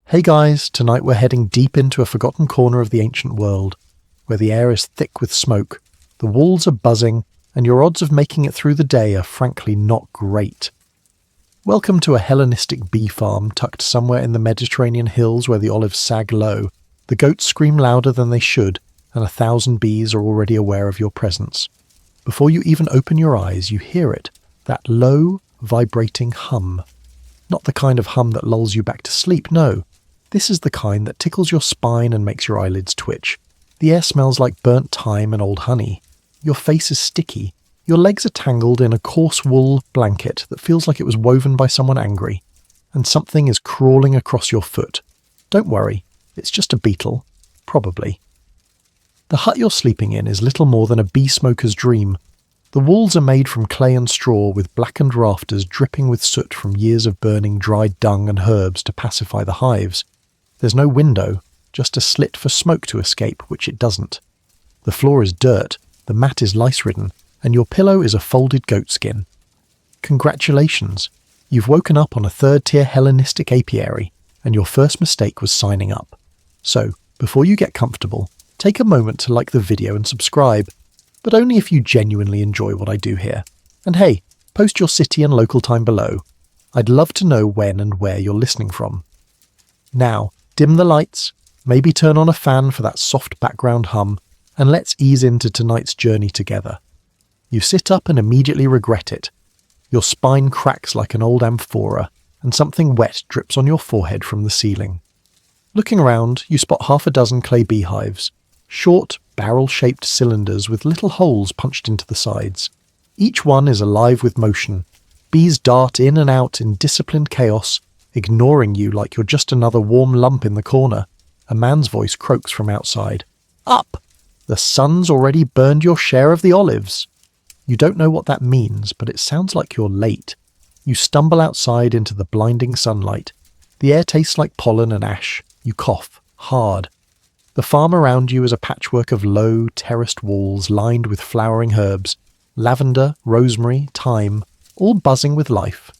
Hey guys, tonight we're heading deep into a forgotten corner of the ancient world, where the air is thick with smoke, the walls are buzzing, and your odds of making it through the day are frankly not great. Welcome to a Hellenistic bee farm tucked somewhere in the Mediterranean hills where the olives sag low, the goats scream louder than they should, and 1,000 bees are already aware of your presence. Before you even open your eyes, you hear it, that low, vibrating hum. Not the kind of hum that lulls you back to sleep, no. This is the kind that tickles your spine and makes your eyelids twitch. The air smells like burnt thyme and old honey. Your face is sticky. Your legs are tangled in a coarse wool blanket that feels like it was woven by someone angry. And something is crawling across your foot. Don't worry, it's just a beetle. Probably. The hut you're sleeping in is little more than a bee smoker's dream. The walls are made from clay and straw with blackened rafters dripping with soot from years of burning dried dung and herbs to pacify the hives. There's no window, just a slit for smoke to escape, which it doesn't. The floor is dirt, the mat is lice-ridden, and your pillow is a folded goatskin. Congratulations! You've woken up on a third-tier Hellenistic apiary, and your first mistake was signing up. So, before you get comfortable, take a moment to like the video and subscribe, but only if you genuinely enjoy what I do here. And hey, post your city and local time below. I'd love to know when and where you're listening from. Now, dim the lights, maybe turn on a fan for that soft background hum, and let's ease into tonight's journey together. You sit up and immediately regret it. Your spine cracks like an old amphora, and something wet drips on your forehead from the ceiling. Looking around, you spot 6 clay beehives, short, barrel-shaped cylinders with little holes punched into the sides. Each one is alive with motion. Bees dart in and out in disciplined chaos, ignoring you like you're just another warm lump in the corner. A man's voice croaks from outside. Up! The sun's already burned your share of the olives. You don't know what that means, but it sounds like you're late. You stumble outside into the blinding sunlight. The air tastes like pollen and ash. You cough, hard. The farm around you is a patchwork of low, terraced walls lined with flowering herbs, lavender, rosemary, thyme, all buzzing with life.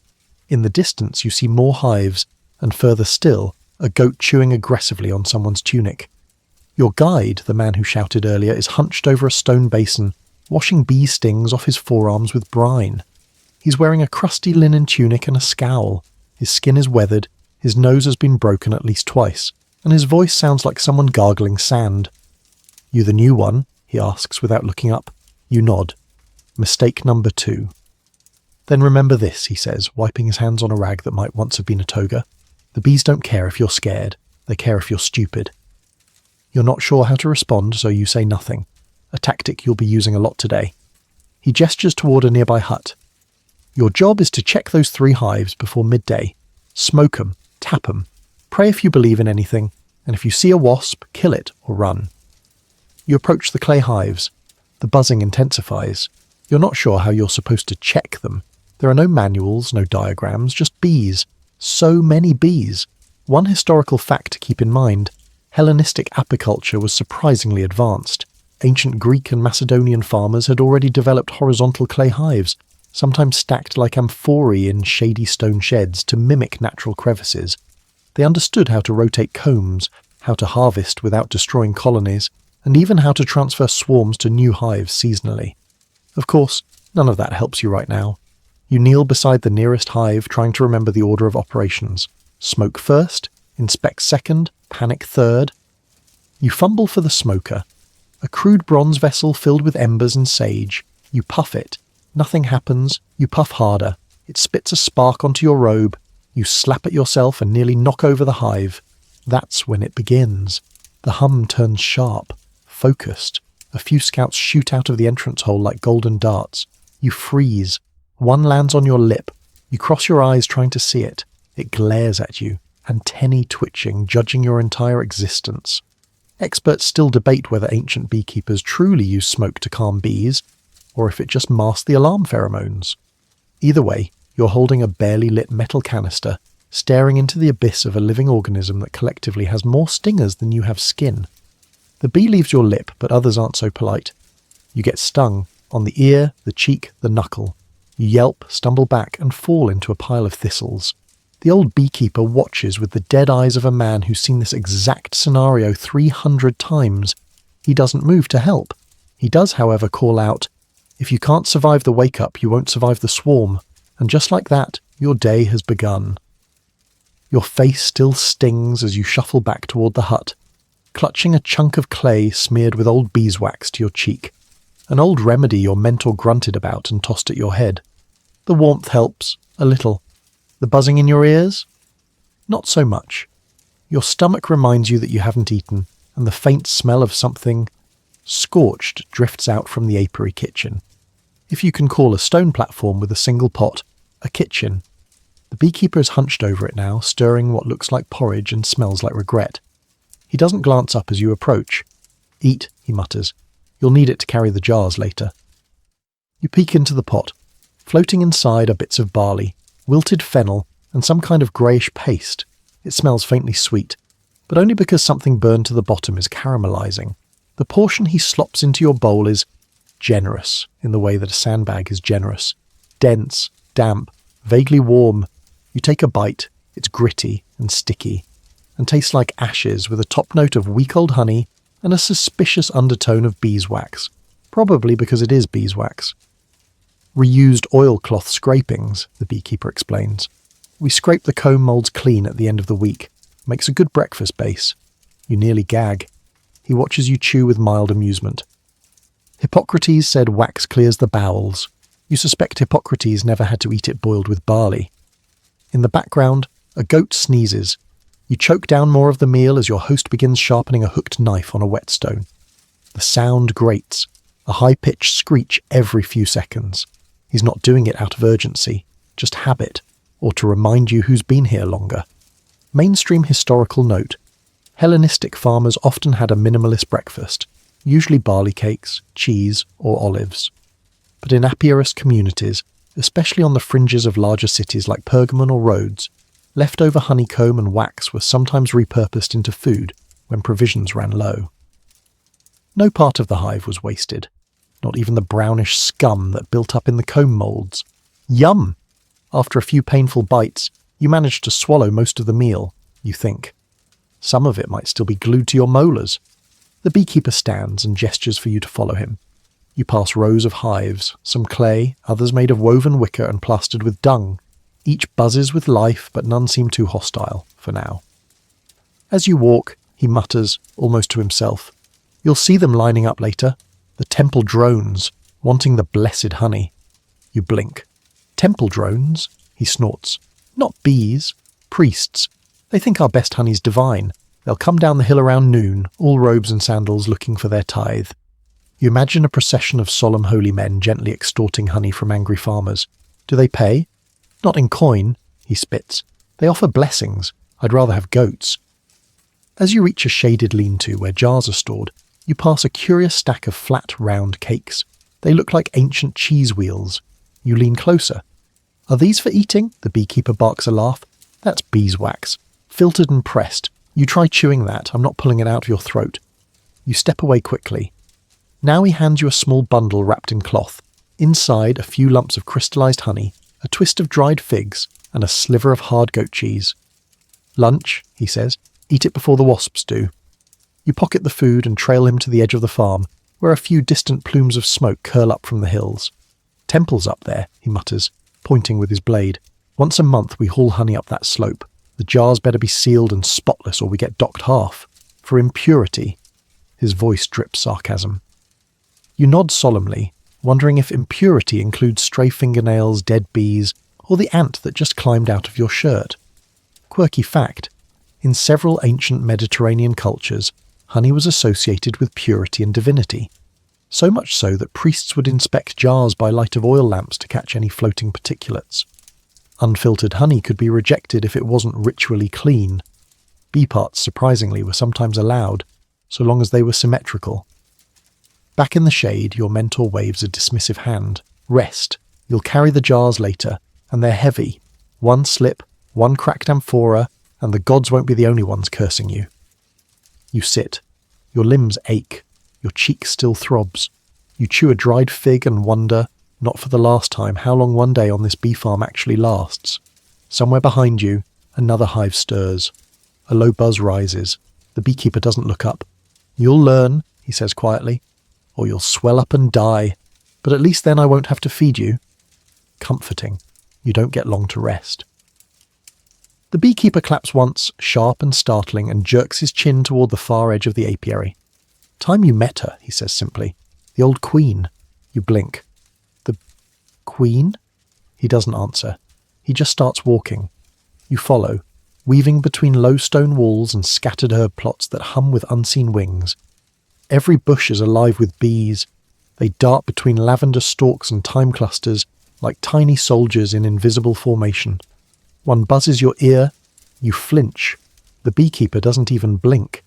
In the distance you see more hives, and further still, a goat chewing aggressively on someone's tunic. Your guide, the man who shouted earlier, is hunched over a stone basin, washing bee stings off his forearms with brine. He's wearing a crusty linen tunic and a scowl. His skin is weathered, his nose has been broken at least twice, and his voice sounds like someone gargling sand. You the new one? He asks without looking up. You nod. Mistake number 2. Then remember this, he says, wiping his hands on a rag that might once have been a toga. The bees don't care if you're scared. They care if you're stupid. You're not sure how to respond, so you say nothing. A tactic you'll be using a lot today. He gestures toward a nearby hut. Your job is to check those 3 hives before midday. Smoke 'em, tap 'em. Pray if you believe in anything, and if you see a wasp, kill it or run. You approach the clay hives. The buzzing intensifies. You're not sure how you're supposed to check them. There are no manuals, no diagrams, just bees. So many bees. One historical fact to keep in mind, Hellenistic apiculture was surprisingly advanced. Ancient Greek and Macedonian farmers had already developed horizontal clay hives, sometimes stacked like amphorae in shady stone sheds to mimic natural crevices. They understood how to rotate combs, how to harvest without destroying colonies, and even how to transfer swarms to new hives seasonally. Of course, none of that helps you right now. You kneel beside the nearest hive, trying to remember the order of operations. Smoke first, inspect second, panic third. You fumble for the smoker. A crude bronze vessel filled with embers and sage. You puff it. Nothing happens. You puff harder. It spits a spark onto your robe. You slap at yourself and nearly knock over the hive. That's when it begins. The hum turns sharp, focused. A few scouts shoot out of the entrance hole like golden darts. You freeze. One lands on your lip. You cross your eyes trying to see it. It glares at you, antennae twitching, judging your entire existence. Experts still debate whether ancient beekeepers truly use smoke to calm bees, or if it just masks the alarm pheromones. Either way, you're holding a barely lit metal canister, staring into the abyss of a living organism that collectively has more stingers than you have skin. The bee leaves your lip, but others aren't so polite. You get stung, on the ear, the cheek, the knuckle. You yelp, stumble back, and fall into a pile of thistles. The old beekeeper watches with the dead eyes of a man who's seen this exact scenario 300 times. He doesn't move to help. He does, however, call out, "If you can't survive the wake-up, you won't survive the swarm." And just like that, your day has begun. Your face still stings as you shuffle back toward the hut, clutching a chunk of clay smeared with old beeswax to your cheek, an old remedy your mentor grunted about and tossed at your head. The warmth helps, a little. The buzzing in your ears? Not so much. Your stomach reminds you that you haven't eaten, and the faint smell of something scorched drifts out from the apiary kitchen. If you can call a stone platform with a single pot a kitchen. The beekeeper is hunched over it now, stirring what looks like porridge and smells like regret. He doesn't glance up as you approach. "Eat," he mutters. "You'll need it to carry the jars later." You peek into the pot. Floating inside are bits of barley, wilted fennel, and some kind of greyish paste. It smells faintly sweet, but only because something burned to the bottom is caramelizing. The portion he slops into your bowl is generous, in the way that a sandbag is generous. Dense, damp, vaguely warm. You take a bite. It's gritty and sticky, and tastes like ashes with a top note of week-old honey and a suspicious undertone of beeswax, probably because it is beeswax. "Reused oilcloth scrapings," the beekeeper explains. "We scrape the comb moulds clean at the end of the week. Makes a good breakfast base." You nearly gag. He watches you chew with mild amusement. "Hippocrates said wax clears the bowels." You suspect Hippocrates never had to eat it boiled with barley. In the background, a goat sneezes. You choke down more of the meal as your host begins sharpening a hooked knife on a whetstone. The sound grates, a high-pitched screech every few seconds. He's not doing it out of urgency, just habit, or to remind you who's been here longer. Mainstream historical note. Hellenistic farmers often had a minimalist breakfast, usually barley cakes, cheese, or olives. But in apiarist communities, especially on the fringes of larger cities like Pergamon or Rhodes, leftover honeycomb and wax were sometimes repurposed into food when provisions ran low. No part of the hive was wasted, not even the brownish scum that built up in the comb moulds. Yum! After a few painful bites, you managed to swallow most of the meal, you think. Some of it might still be glued to your molars. The beekeeper stands and gestures for you to follow him. You pass rows of hives, some clay, others made of woven wicker and plastered with dung. Each buzzes with life, but none seem too hostile, for now. As you walk, he mutters, almost to himself, "You'll see them lining up later. The temple drones, wanting the blessed honey." You blink. "Temple drones?" he snorts. "Not bees. Priests. They think our best honey's divine. They'll come down the hill around noon, all robes and sandals looking for their tithe." You imagine a procession of solemn holy men gently extorting honey from angry farmers. Do they pay? "Not in coin," he spits. "They offer blessings. I'd rather have goats." As you reach a shaded lean-to where jars are stored, you pass a curious stack of flat, round cakes. They look like ancient cheese wheels. You lean closer. "Are these for eating?" The beekeeper barks a laugh. "That's beeswax. Filtered and pressed. You try chewing that. I'm not pulling it out of your throat." You step away quickly. Now he hands you a small bundle wrapped in cloth. Inside, a few lumps of crystallized honey, a twist of dried figs, and a sliver of hard goat cheese. "Lunch," he says. "Eat it before the wasps do." You pocket the food and trail him to the edge of the farm, where a few distant plumes of smoke curl up from the hills. "Temple's up there," he mutters, pointing with his blade. "Once a month we haul honey up that slope. The jars better be sealed and spotless or we get docked half. For impurity." His voice drips sarcasm. You nod solemnly, wondering if impurity includes stray fingernails, dead bees, or the ant that just climbed out of your shirt. Quirky fact, in several ancient Mediterranean cultures, honey was associated with purity and divinity. So much so that priests would inspect jars by light of oil lamps to catch any floating particulates. Unfiltered honey could be rejected if it wasn't ritually clean. Bee parts, surprisingly, were sometimes allowed, so long as they were symmetrical. Back in the shade, your mentor waves a dismissive hand. "Rest. You'll carry the jars later, and they're heavy. One slip, one cracked amphora, and the gods won't be the only ones cursing you." You sit. Your limbs ache. Your cheek still throbs. You chew a dried fig and wonder, not for the last time, how long one day on this bee farm actually lasts. Somewhere behind you, Another hive stirs. A low buzz rises. The beekeeper doesn't look up. "You'll learn," he says quietly, "or you'll swell up and die. But at least then I won't have to feed you." Comforting. You don't get long to rest. The beekeeper claps once, sharp and startling, and jerks his chin toward the far edge of the apiary. "Time you met her," he says simply. "The old queen." You blink. "The queen?" He doesn't answer. He just starts walking. You follow, weaving between low stone walls and scattered herb plots that hum with unseen wings. Every bush is alive with bees. They dart between lavender stalks and thyme clusters like tiny soldiers in invisible formation. One buzzes your ear, you flinch. The beekeeper doesn't even blink.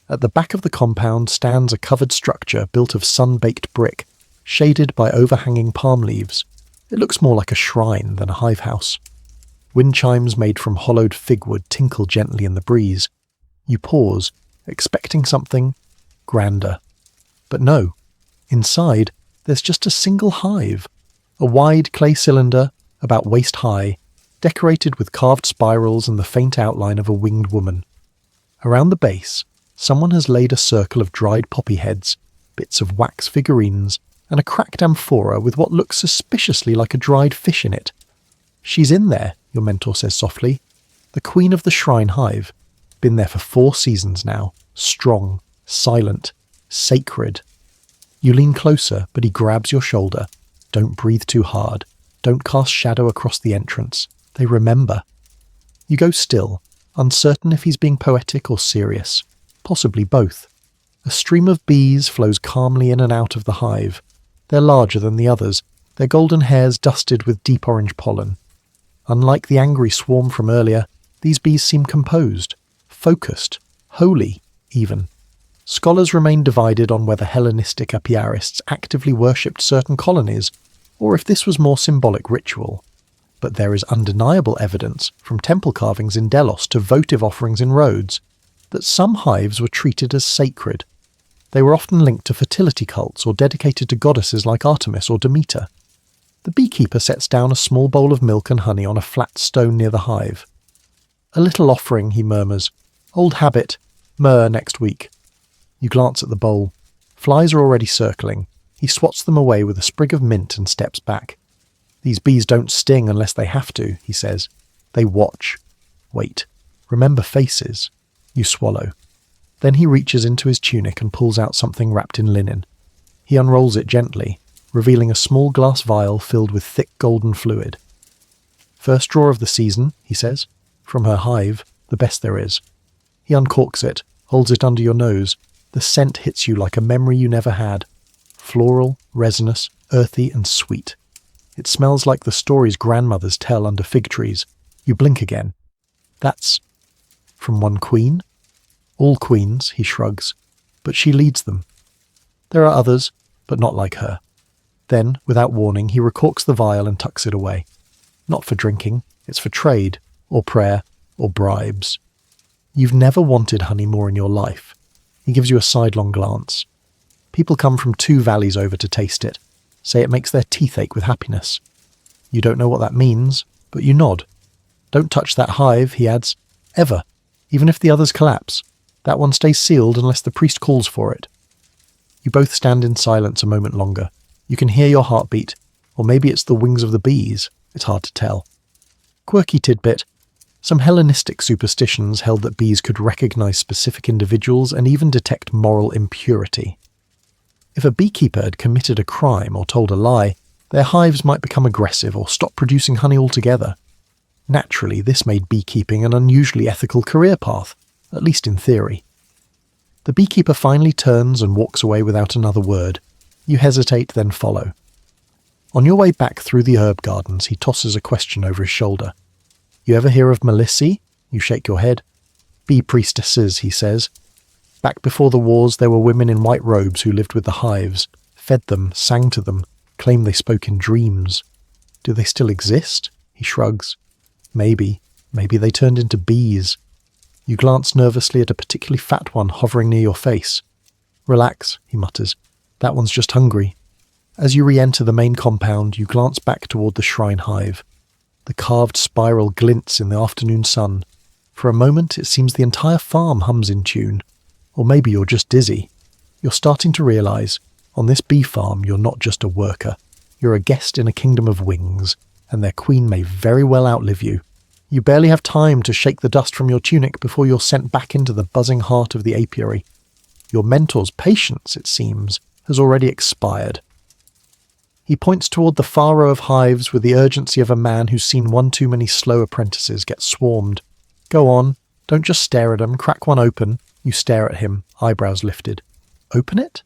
At the back of the compound stands a covered structure built of sun-baked brick, shaded by overhanging palm leaves. It looks more like a shrine than a hive house. Wind chimes made from hollowed figwood tinkle gently in the breeze. You pause, expecting something grander. But no. Inside, there's just a single hive. A wide clay cylinder, about waist high, decorated with carved spirals and the faint outline of a winged woman. Around the base, someone has laid a circle of dried poppy heads, bits of wax figurines, and a cracked amphora with what looks suspiciously like a dried fish in it. "She's in there," your mentor says softly. "The queen of the shrine hive. Been there for 4 seasons now. Strong, silent, sacred." You lean closer, but he grabs your shoulder. "Don't breathe too hard. Don't cast shadow across the entrance. They remember." You go still, uncertain if he's being poetic or serious. Possibly both. A stream of bees flows calmly in and out of the hive. They're larger than the others, their golden hairs dusted with deep orange pollen. Unlike the angry swarm from earlier, these bees seem composed, focused, holy, even. Scholars remain divided on whether Hellenistic apiarists actively worshipped certain colonies, or if this was more symbolic ritual. But there is undeniable evidence, from temple carvings in Delos to votive offerings in Rhodes, that some hives were treated as sacred. They were often linked to fertility cults or dedicated to goddesses like Artemis or Demeter. The beekeeper sets down a small bowl of milk and honey on a flat stone near the hive. "A little offering," he murmurs. "Old habit. Myrrh next week." You glance at the bowl. Flies are already circling. He swats them away with a sprig of mint and steps back. "These bees don't sting unless they have to," he says. "They watch. Wait. Remember faces." You swallow. Then he reaches into his tunic and pulls out something wrapped in linen. He unrolls it gently, revealing a small glass vial filled with thick golden fluid. "First draw of the season," he says. "From her hive, the best there is." He uncorks it, holds it under your nose. The scent hits you like a memory you never had. Floral, resinous, earthy and sweet. It smells like the stories grandmothers tell under fig trees. You blink again. "That's from one queen?" "All queens," he shrugs, "but she leads them. There are others, but not like her." Then, without warning, he recorks the vial and tucks it away. Not for drinking, it's for trade, or prayer, or bribes. You've never wanted honey more in your life. He gives you a sidelong glance. People come from 2 valleys over to taste it, say it makes their teeth ache with happiness. You don't know what that means, but you nod. "Don't touch that hive," he adds. "Ever. Even if the others collapse. That one stays sealed unless the priest calls for it." You both stand in silence a moment longer. You can hear your heartbeat, or maybe it's the wings of the bees. It's hard to tell. Quirky tidbit. Some Hellenistic superstitions held that bees could recognize specific individuals and even detect moral impurity. If a beekeeper had committed a crime or told a lie, their hives might become aggressive or stop producing honey altogether. Naturally, this made beekeeping an unusually ethical career path, at least in theory. The beekeeper finally turns and walks away without another word. You hesitate, then follow. On your way back through the herb gardens, he tosses a question over his shoulder. "You ever hear of Melissi?" You shake your head. "Bee priestesses," he says. "Back before the wars, there were women in white robes who lived with the hives, fed them, sang to them, claimed they spoke in dreams. Do they still exist?" He shrugs. Maybe they turned into bees." You glance nervously at a particularly fat one hovering near your face. "Relax," he mutters. "That one's just hungry." As you re-enter the main compound, you glance back toward the shrine hive. The carved spiral glints in the afternoon sun. For a moment, it seems the entire farm hums in tune. Or maybe you're just dizzy. You're starting to realise, on this bee farm, you're not just a worker. You're a guest in a kingdom of wings, and their queen may very well outlive you. You barely have time to shake the dust from your tunic before you're sent back into the buzzing heart of the apiary. Your mentor's patience, it seems, has already expired. He points toward the far row of hives with the urgency of a man who's seen one too many slow apprentices get swarmed. Go on, don't just stare at them, crack one open. You stare at him, eyebrows lifted. Open it?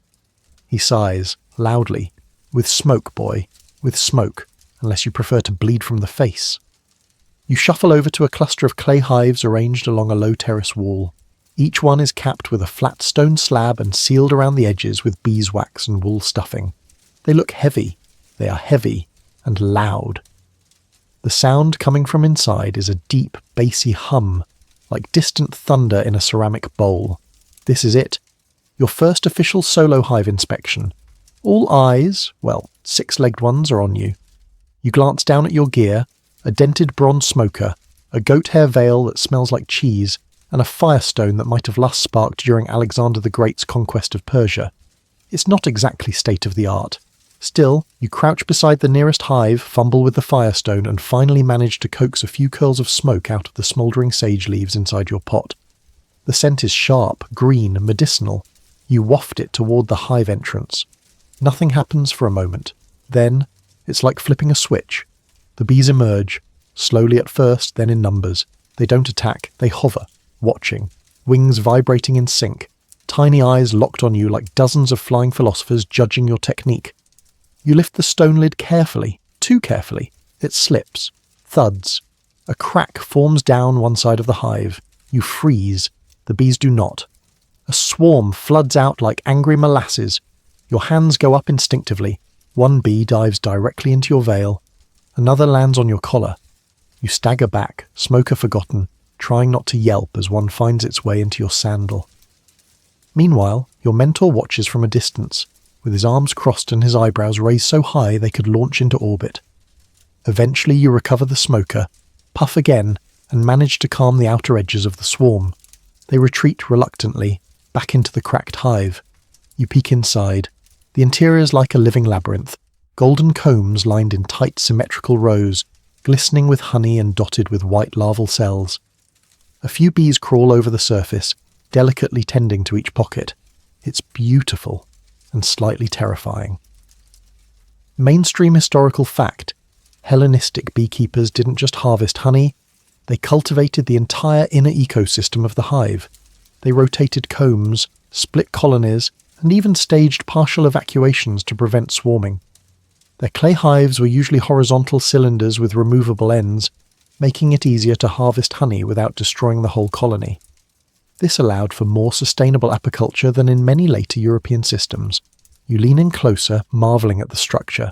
He sighs, loudly. With smoke, boy, with smoke, unless you prefer to bleed from the face. You shuffle over to a cluster of clay hives arranged along a low terrace wall. Each one is capped with a flat stone slab and sealed around the edges with beeswax and wool stuffing. They look heavy. They are heavy and loud. The sound coming from inside is a deep, bassy hum, like distant thunder in a ceramic bowl. This is it. Your first official solo hive inspection. All eyes, well, 6-legged ones, are on you. You glance down at your gear, a dented bronze smoker, a goat hair veil that smells like cheese, and a firestone that might have last sparked during Alexander the Great's conquest of Persia. It's not exactly state-of-the-art. Still, you crouch beside the nearest hive, fumble with the firestone, and finally manage to coax a few curls of smoke out of the smouldering sage leaves inside your pot. The scent is sharp, green, medicinal. You waft it toward the hive entrance. Nothing happens for a moment. Then, it's like flipping a switch. The bees emerge, slowly at first, then in numbers. They don't attack, they hover, watching, wings vibrating in sync, tiny eyes locked on you like dozens of flying philosophers judging your technique. You lift the stone lid carefully, too carefully. It slips, thuds. A crack forms down one side of the hive. You freeze. The bees do not. A swarm floods out like angry molasses. Your hands go up instinctively. One bee dives directly into your veil. Another lands on your collar. You stagger back, smoker forgotten, trying not to yelp as one finds its way into your sandal. Meanwhile, your mentor watches from a distance, with his arms crossed and his eyebrows raised so high they could launch into orbit. Eventually you recover the smoker, puff again, and manage to calm the outer edges of the swarm. They retreat reluctantly, back into the cracked hive. You peek inside. The interior is like a living labyrinth, golden combs lined in tight symmetrical rows, glistening with honey and dotted with white larval cells. A few bees crawl over the surface, delicately tending to each pocket. It's beautiful and slightly terrifying. Mainstream historical fact: Hellenistic beekeepers didn't just harvest honey, they cultivated the entire inner ecosystem of the hive. They rotated combs, split colonies, and even staged partial evacuations to prevent swarming. Their clay hives were usually horizontal cylinders with removable ends, making it easier to harvest honey without destroying the whole colony. This allowed for more sustainable apiculture than in many later European systems. You lean in closer, marvelling at the structure,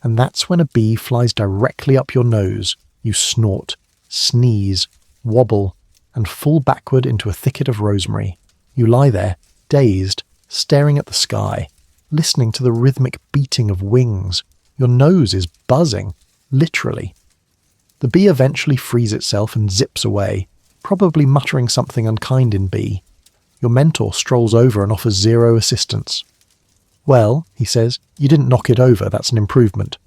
and that's when a bee flies directly up your nose. You snort, sneeze, wobble, and fall backward into a thicket of rosemary. You lie there, dazed, staring at the sky, listening to the rhythmic beating of wings. Your nose is buzzing, literally. The bee eventually frees itself and zips away, probably muttering something unkind in bee. Your mentor strolls over and offers zero assistance. Well, he says, you didn't knock it over, that's an improvement.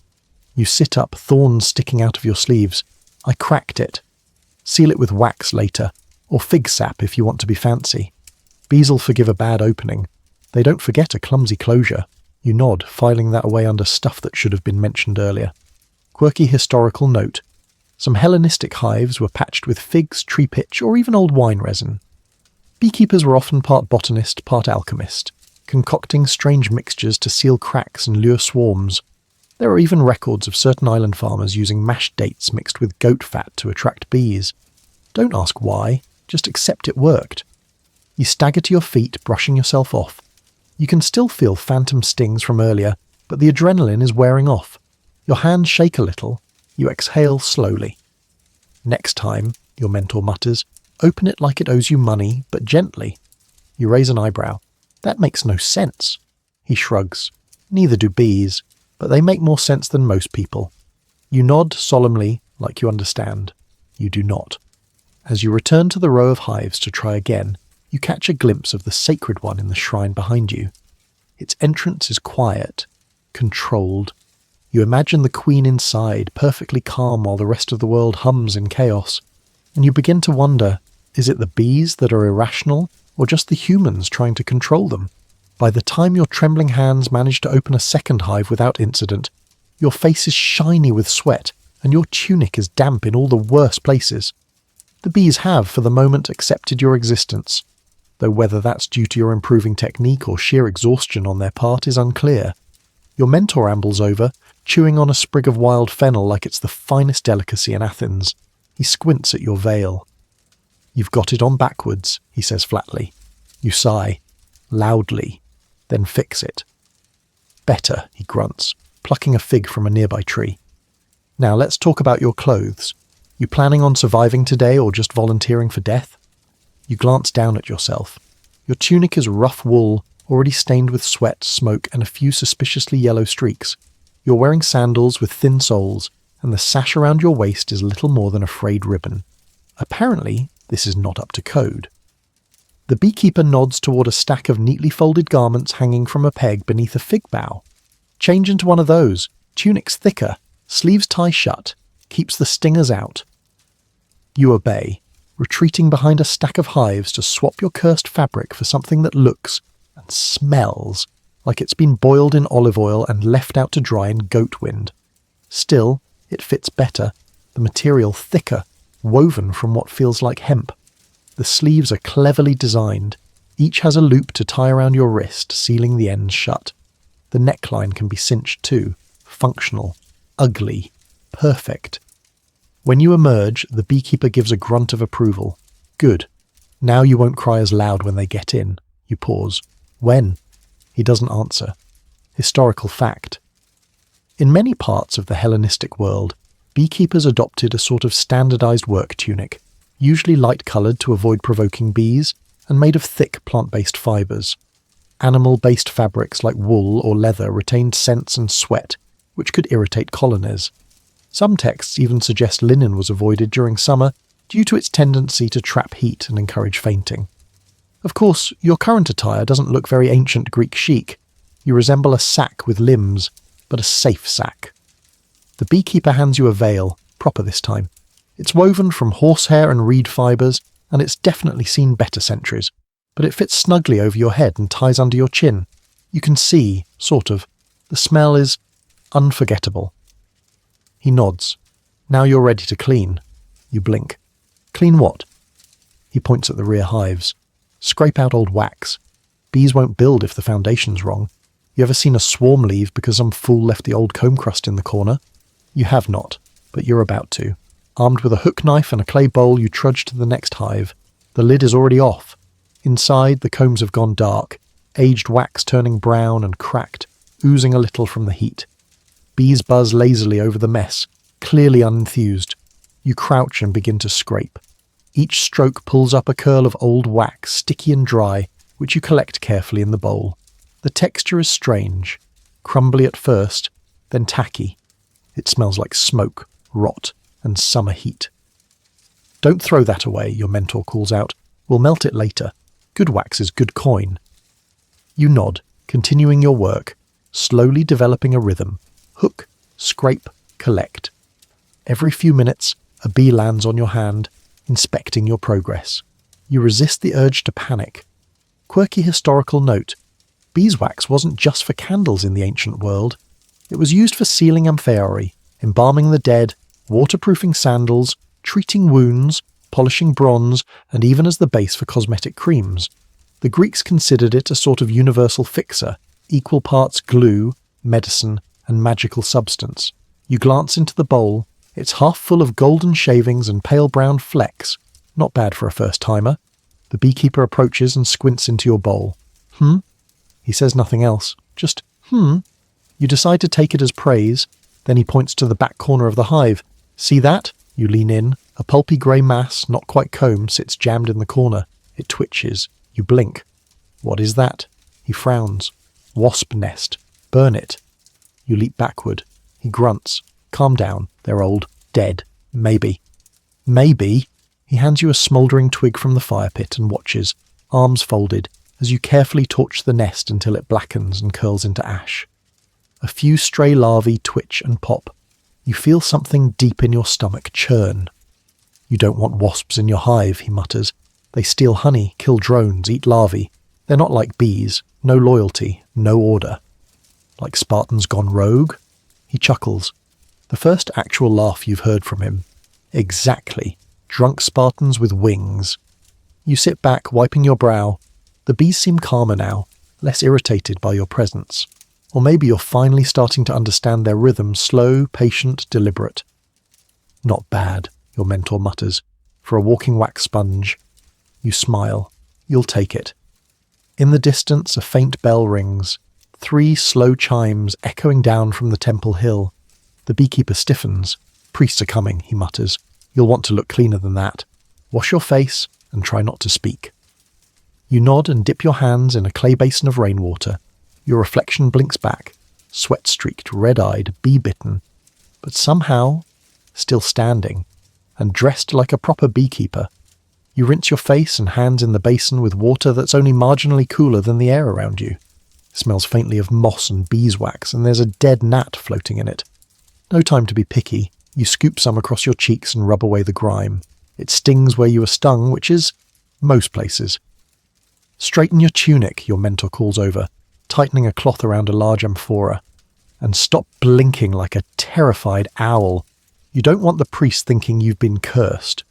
You sit up, thorns sticking out of your sleeves. I cracked it. Seal it with wax later, or fig sap if you want to be fancy. Bees'll forgive a bad opening. They don't forget a clumsy closure. You nod, filing that away under stuff that should have been mentioned earlier. Quirky historical note. Some Hellenistic hives were patched with figs, tree pitch, or even old wine resin. Beekeepers were often part botanist, part alchemist, concocting strange mixtures to seal cracks and lure swarms. There are even records of certain island farmers using mashed dates mixed with goat fat to attract bees. Don't ask why, just accept it worked. You stagger to your feet, brushing yourself off. You can still feel phantom stings from earlier, but the adrenaline is wearing off. Your hands shake a little. You exhale slowly. Next time, your mentor mutters, open it like it owes you money, but gently. You raise an eyebrow. That makes no sense. He shrugs. Neither do bees, but they make more sense than most people. You nod solemnly, like you understand. You do not. As you return to the row of hives to try again, you catch a glimpse of the sacred one in the shrine behind you. Its entrance is quiet, controlled. You imagine the queen inside, perfectly calm while the rest of the world hums in chaos. And you begin to wonder, is it the bees that are irrational, or just the humans trying to control them? By the time your trembling hands manage to open a second hive without incident, your face is shiny with sweat, and your tunic is damp in all the worst places. The bees have, for the moment, accepted your existence, though whether that's due to your improving technique or sheer exhaustion on their part is unclear. Your mentor ambles over, chewing on a sprig of wild fennel like it's the finest delicacy in Athens. He squints at your veil. "You've got it on backwards," he says flatly. You sigh, loudly, then fix it. "Better," he grunts, plucking a fig from a nearby tree. "Now let's talk about your clothes. You planning on surviving today or just volunteering for death?" You glance down at yourself. Your tunic is rough wool, already stained with sweat, smoke, and a few suspiciously yellow streaks. You're wearing sandals with thin soles, and the sash around your waist is little more than a frayed ribbon. Apparently, this is not up to code. The beekeeper nods toward a stack of neatly folded garments hanging from a peg beneath a fig bough. "Change into one of those. Tunic's thicker, sleeves tie shut, keeps the stingers out." You obey, retreating behind a stack of hives to swap your cursed fabric for something that looks and smells like it's been boiled in olive oil and left out to dry in goat wind. Still, it fits better, the material thicker, woven from what feels like hemp. The sleeves are cleverly designed. Each has a loop to tie around your wrist, sealing the ends shut. The neckline can be cinched too, functional, ugly, perfect. When you emerge, the beekeeper gives a grunt of approval. "Good. Now you won't cry as loud when they get in." You pause. "When?" He doesn't answer. Historical fact. In many parts of the Hellenistic world, beekeepers adopted a sort of standardized work tunic, usually light-coloured to avoid provoking bees, and made of thick plant-based fibres. Animal-based fabrics like wool or leather retained scents and sweat, which could irritate colonies. Some texts even suggest linen was avoided during summer due to its tendency to trap heat and encourage fainting. Of course, your current attire doesn't look very ancient Greek chic. You resemble a sack with limbs, but a safe sack. The beekeeper hands you a veil, proper this time. It's woven from horsehair and reed fibres, and it's definitely seen better centuries, but it fits snugly over your head and ties under your chin. You can see, sort of. The smell is unforgettable. He nods. "Now you're ready to clean." You blink. "Clean what?" He points at the rear hives. "Scrape out old wax. Bees won't build if the foundation's wrong. You ever seen a swarm leave because some fool left the old comb crust in the corner? You have not, but you're about to. Armed with a hook knife and a clay bowl, you trudge to the next hive. The lid is already off. Inside, the combs have gone dark, aged wax turning brown and cracked, oozing a little from the heat. Bees buzz lazily over the mess, clearly unenthused. You crouch and begin to scrape. Each stroke pulls up a curl of old wax, sticky and dry, which you collect carefully in the bowl. The texture is strange, crumbly at first, then tacky. It smells like smoke, rot, and summer heat. "Don't throw that away," your mentor calls out. "We'll melt it later. Good wax is good coin." You nod, continuing your work, slowly developing a rhythm. Hook, scrape, collect. Every few minutes, a bee lands on your hand, inspecting your progress. You resist the urge to panic. Quirky historical note: beeswax wasn't just for candles in the ancient world. It was used for sealing amphiary, embalming the dead, waterproofing sandals, treating wounds, polishing bronze, and even as the base for cosmetic creams. The Greeks considered it a sort of universal fixer, equal parts glue, medicine, and magical substance. You glance into the bowl. It's half full of golden shavings and pale brown flecks. Not bad for a first-timer. The beekeeper approaches and squints into your bowl. He says nothing else. Just, You decide to take it as praise. Then he points to the back corner of the hive. "See that?" You lean in. A pulpy grey mass, not quite combed, sits jammed in the corner. It twitches. You blink. "What is that?" He frowns. "Wasp nest. Burn it." You leap backward. He grunts. "Calm down. They're old. Dead. Maybe. Maybe he hands you a smouldering twig from the fire pit and watches, arms folded, as you carefully torch the nest until it blackens and curls into ash. A few stray larvae twitch and pop. You feel something deep in your stomach churn. You don't want wasps in your hive, he mutters. They steal honey, kill drones, eat larvae. They're not like bees. No loyalty, no order. Like Spartans gone rogue? He chuckles. The first actual laugh you've heard from him. Exactly. Drunk Spartans with wings. You sit back, wiping your brow. The bees seem calmer now, less irritated by your presence. Or maybe you're finally starting to understand their rhythm, slow, patient, deliberate. Not bad, your mentor mutters, for a walking wax sponge. You smile. You'll take it. In the distance, a faint bell rings. 3 slow chimes echoing down from the temple hill. The beekeeper stiffens. Priests are coming, he mutters. You'll want to look cleaner than that. Wash your face and try not to speak. You nod and dip your hands in a clay basin of rainwater. Your reflection blinks back, sweat-streaked, red-eyed, bee-bitten, but somehow still standing, and dressed like a proper beekeeper. You rinse your face and hands in the basin with water that's only marginally cooler than the air around you. It smells faintly of moss and beeswax, and there's a dead gnat floating in it. No time to be picky. You scoop some across your cheeks and rub away the grime. It stings where you were stung, which is most places. Straighten your tunic, your mentor calls over, tightening a cloth around a large amphora. And stop blinking like a terrified owl. You don't want the priest thinking you've been cursed.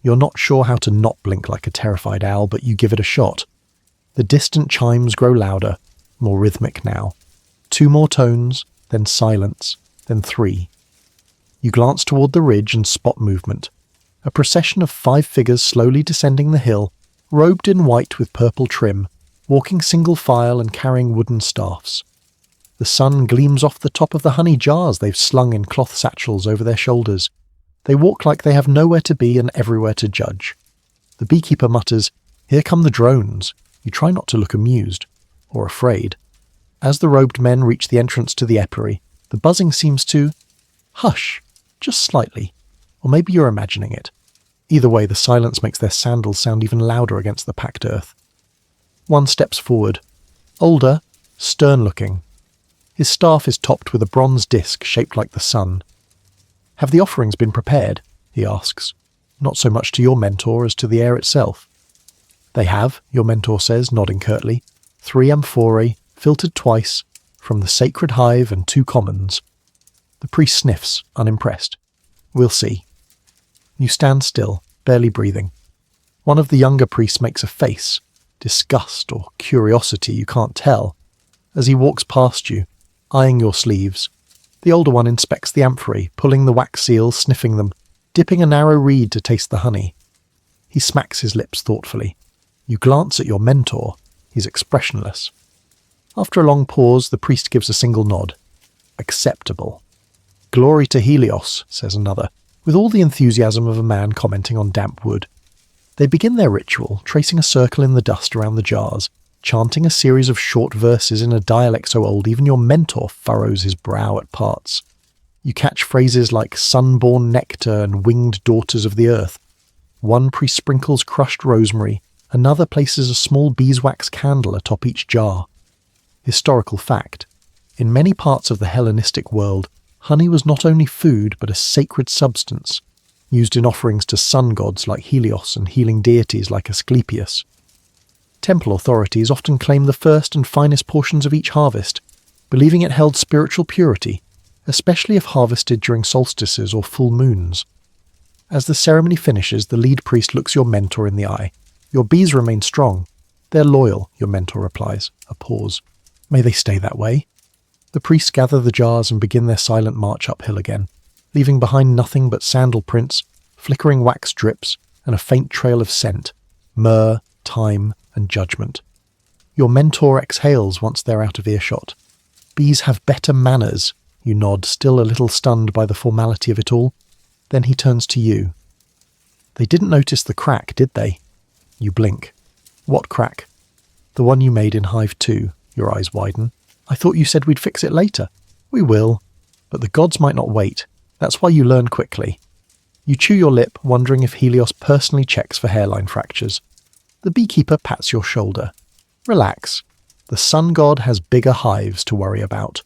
You're not sure how to not blink like a terrified owl, but you give it a shot. The distant chimes grow louder, more rhythmic now. 2 more tones, then silence, then 3. You glance toward the ridge and spot movement. A procession of 5 figures slowly descending the hill, robed in white with purple trim, walking single file and carrying wooden staffs. The sun gleams off the top of the honey jars they've slung in cloth satchels over their shoulders. They walk like they have nowhere to be and everywhere to judge. The beekeeper mutters, "Here come the drones." You try not to look amused, or afraid. As the robed men reach the entrance to the apiary, the buzzing seems to hush, just slightly. Or maybe you're imagining it. Either way, the silence makes their sandals sound even louder against the packed earth. One steps forward. Older, stern-looking. His staff is topped with a bronze disc shaped like the sun. "Have the offerings been prepared?" he asks. Not so much to your mentor as to the air itself. "They have," your mentor says, nodding curtly. 3 amphorae, filtered twice, from the sacred hive and 2 commons. The priest sniffs, unimpressed. "We'll see." You stand still, barely breathing. One of the younger priests makes a face, disgust or curiosity, you can't tell, as he walks past you, eyeing your sleeves. The older one inspects the amphorae, pulling the wax seals, sniffing them, dipping a narrow reed to taste the honey. He smacks his lips thoughtfully. You glance at your mentor. He's expressionless. After a long pause, the priest gives a single nod. "Acceptable." "Glory to Helios," says another, with all the enthusiasm of a man commenting on damp wood. They begin their ritual, tracing a circle in the dust around the jars, chanting a series of short verses in a dialect so old even your mentor furrows his brow at parts. You catch phrases like sun-born nectar and winged daughters of the earth. One priest sprinkles crushed rosemary, another places a small beeswax candle atop each jar. Historical fact. In many parts of the Hellenistic world, honey was not only food but a sacred substance, used in offerings to sun gods like Helios and healing deities like Asclepius. Temple authorities often claim the first and finest portions of each harvest, believing it held spiritual purity, especially if harvested during solstices or full moons. As the ceremony finishes, the lead priest looks your mentor in the eye. "Your bees remain strong. They're loyal," your mentor replies. A pause. "May they stay that way." The priests gather the jars and begin their silent march uphill again, leaving behind nothing but sandal prints, flickering wax drips, and a faint trail of scent, myrrh, thyme, and judgment. Your mentor exhales once they're out of earshot. "Bees have better manners," you nod, still a little stunned by the formality of it all. Then he turns to you. "They didn't notice the crack, did they?" You blink. "What crack?" "The one you made in Hive 2, your eyes widen. "I thought you said we'd fix it later." "We will, but the gods might not wait. That's why you learn quickly." You chew your lip, wondering if Helios personally checks for hairline fractures. The beekeeper pats your shoulder. Relax. The sun god has bigger hives to worry about.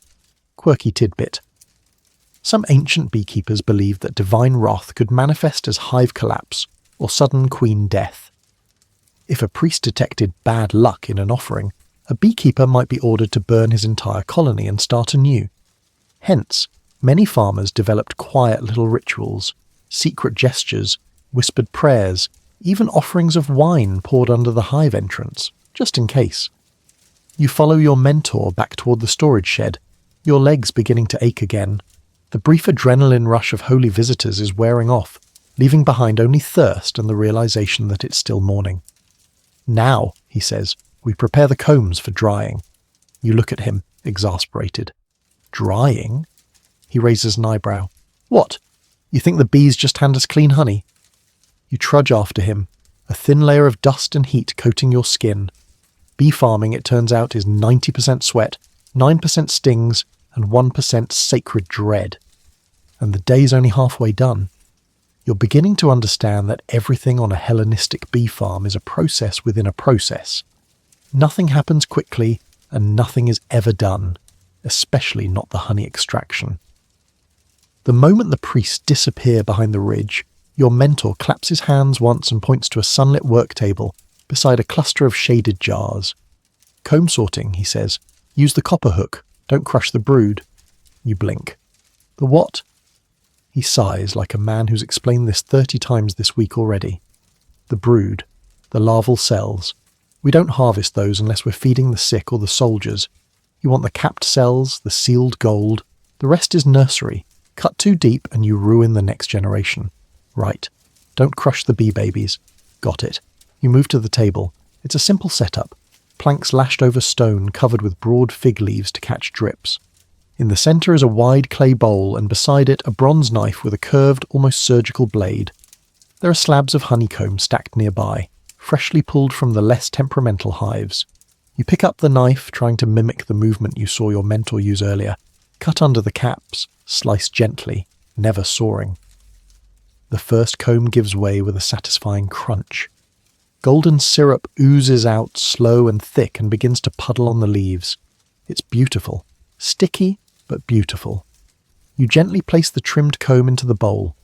Quirky tidbit. Some ancient beekeepers believed that divine wrath could manifest as hive collapse or sudden queen death. If a priest detected bad luck in an offering, a beekeeper might be ordered to burn his entire colony and start anew. Hence, many farmers developed quiet little rituals, secret gestures, whispered prayers, even offerings of wine poured under the hive entrance, just in case. You follow your mentor back toward the storage shed, your legs beginning to ache again. The brief adrenaline rush of holy visitors is wearing off, leaving behind only thirst and the realization that it's still morning. Now, he says, we prepare the combs for drying. You look at him, exasperated. Drying? He raises an eyebrow. What? You think the bees just hand us clean honey? You trudge after him, a thin layer of dust and heat coating your skin. Bee farming, it turns out, is 90% sweat, 9% stings, and 1% sacred dread. And the day's only halfway done. You're beginning to understand that everything on a Hellenistic bee farm is a process within a process. Nothing happens quickly, and nothing is ever done, especially not the honey extraction. The moment the priests disappear behind the ridge, your mentor claps his hands once and points to a sunlit work table beside a cluster of shaded jars. Comb sorting, he says. Use the copper hook. Don't crush the brood. You blink. The what? He sighs like a man who's explained this 30 times this week already. The brood. The larval cells. We don't harvest those unless we're feeding the sick or the soldiers. You want the capped cells, the sealed gold. The rest is nursery. Cut too deep and you ruin the next generation. Right. Don't crush the bee babies. Got it. You move to the table. It's a simple setup. Planks lashed over stone covered with broad fig leaves to catch drips. In the centre is a wide clay bowl and beside it a bronze knife with a curved, almost surgical blade. There are slabs of honeycomb stacked nearby, freshly pulled from the less temperamental hives. You pick up the knife, trying to mimic the movement you saw your mentor use earlier. Cut under the caps, slice gently, never sawing. The first comb gives way with a satisfying crunch. Golden syrup oozes out slow and thick and begins to puddle on the leaves. It's beautiful. Sticky, but beautiful. You gently place the trimmed comb into the bowl.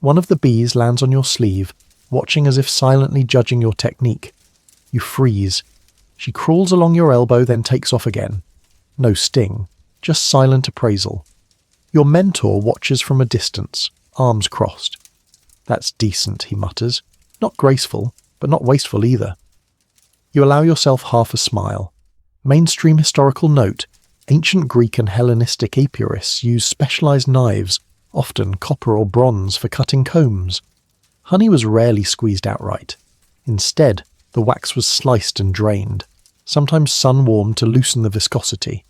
One of the bees lands on your sleeve, watching as if silently judging your technique. You freeze. She crawls along your elbow, then takes off again. No sting, just silent appraisal. Your mentor watches from a distance, arms crossed. That's decent, he mutters. Not graceful, but not wasteful either. You allow yourself half a smile. Mainstream historical note, ancient Greek and Hellenistic apiarists used specialized knives, often copper or bronze, for cutting combs. Honey was rarely squeezed outright. Instead, the wax was sliced and drained, sometimes sun-warmed to loosen the viscosity.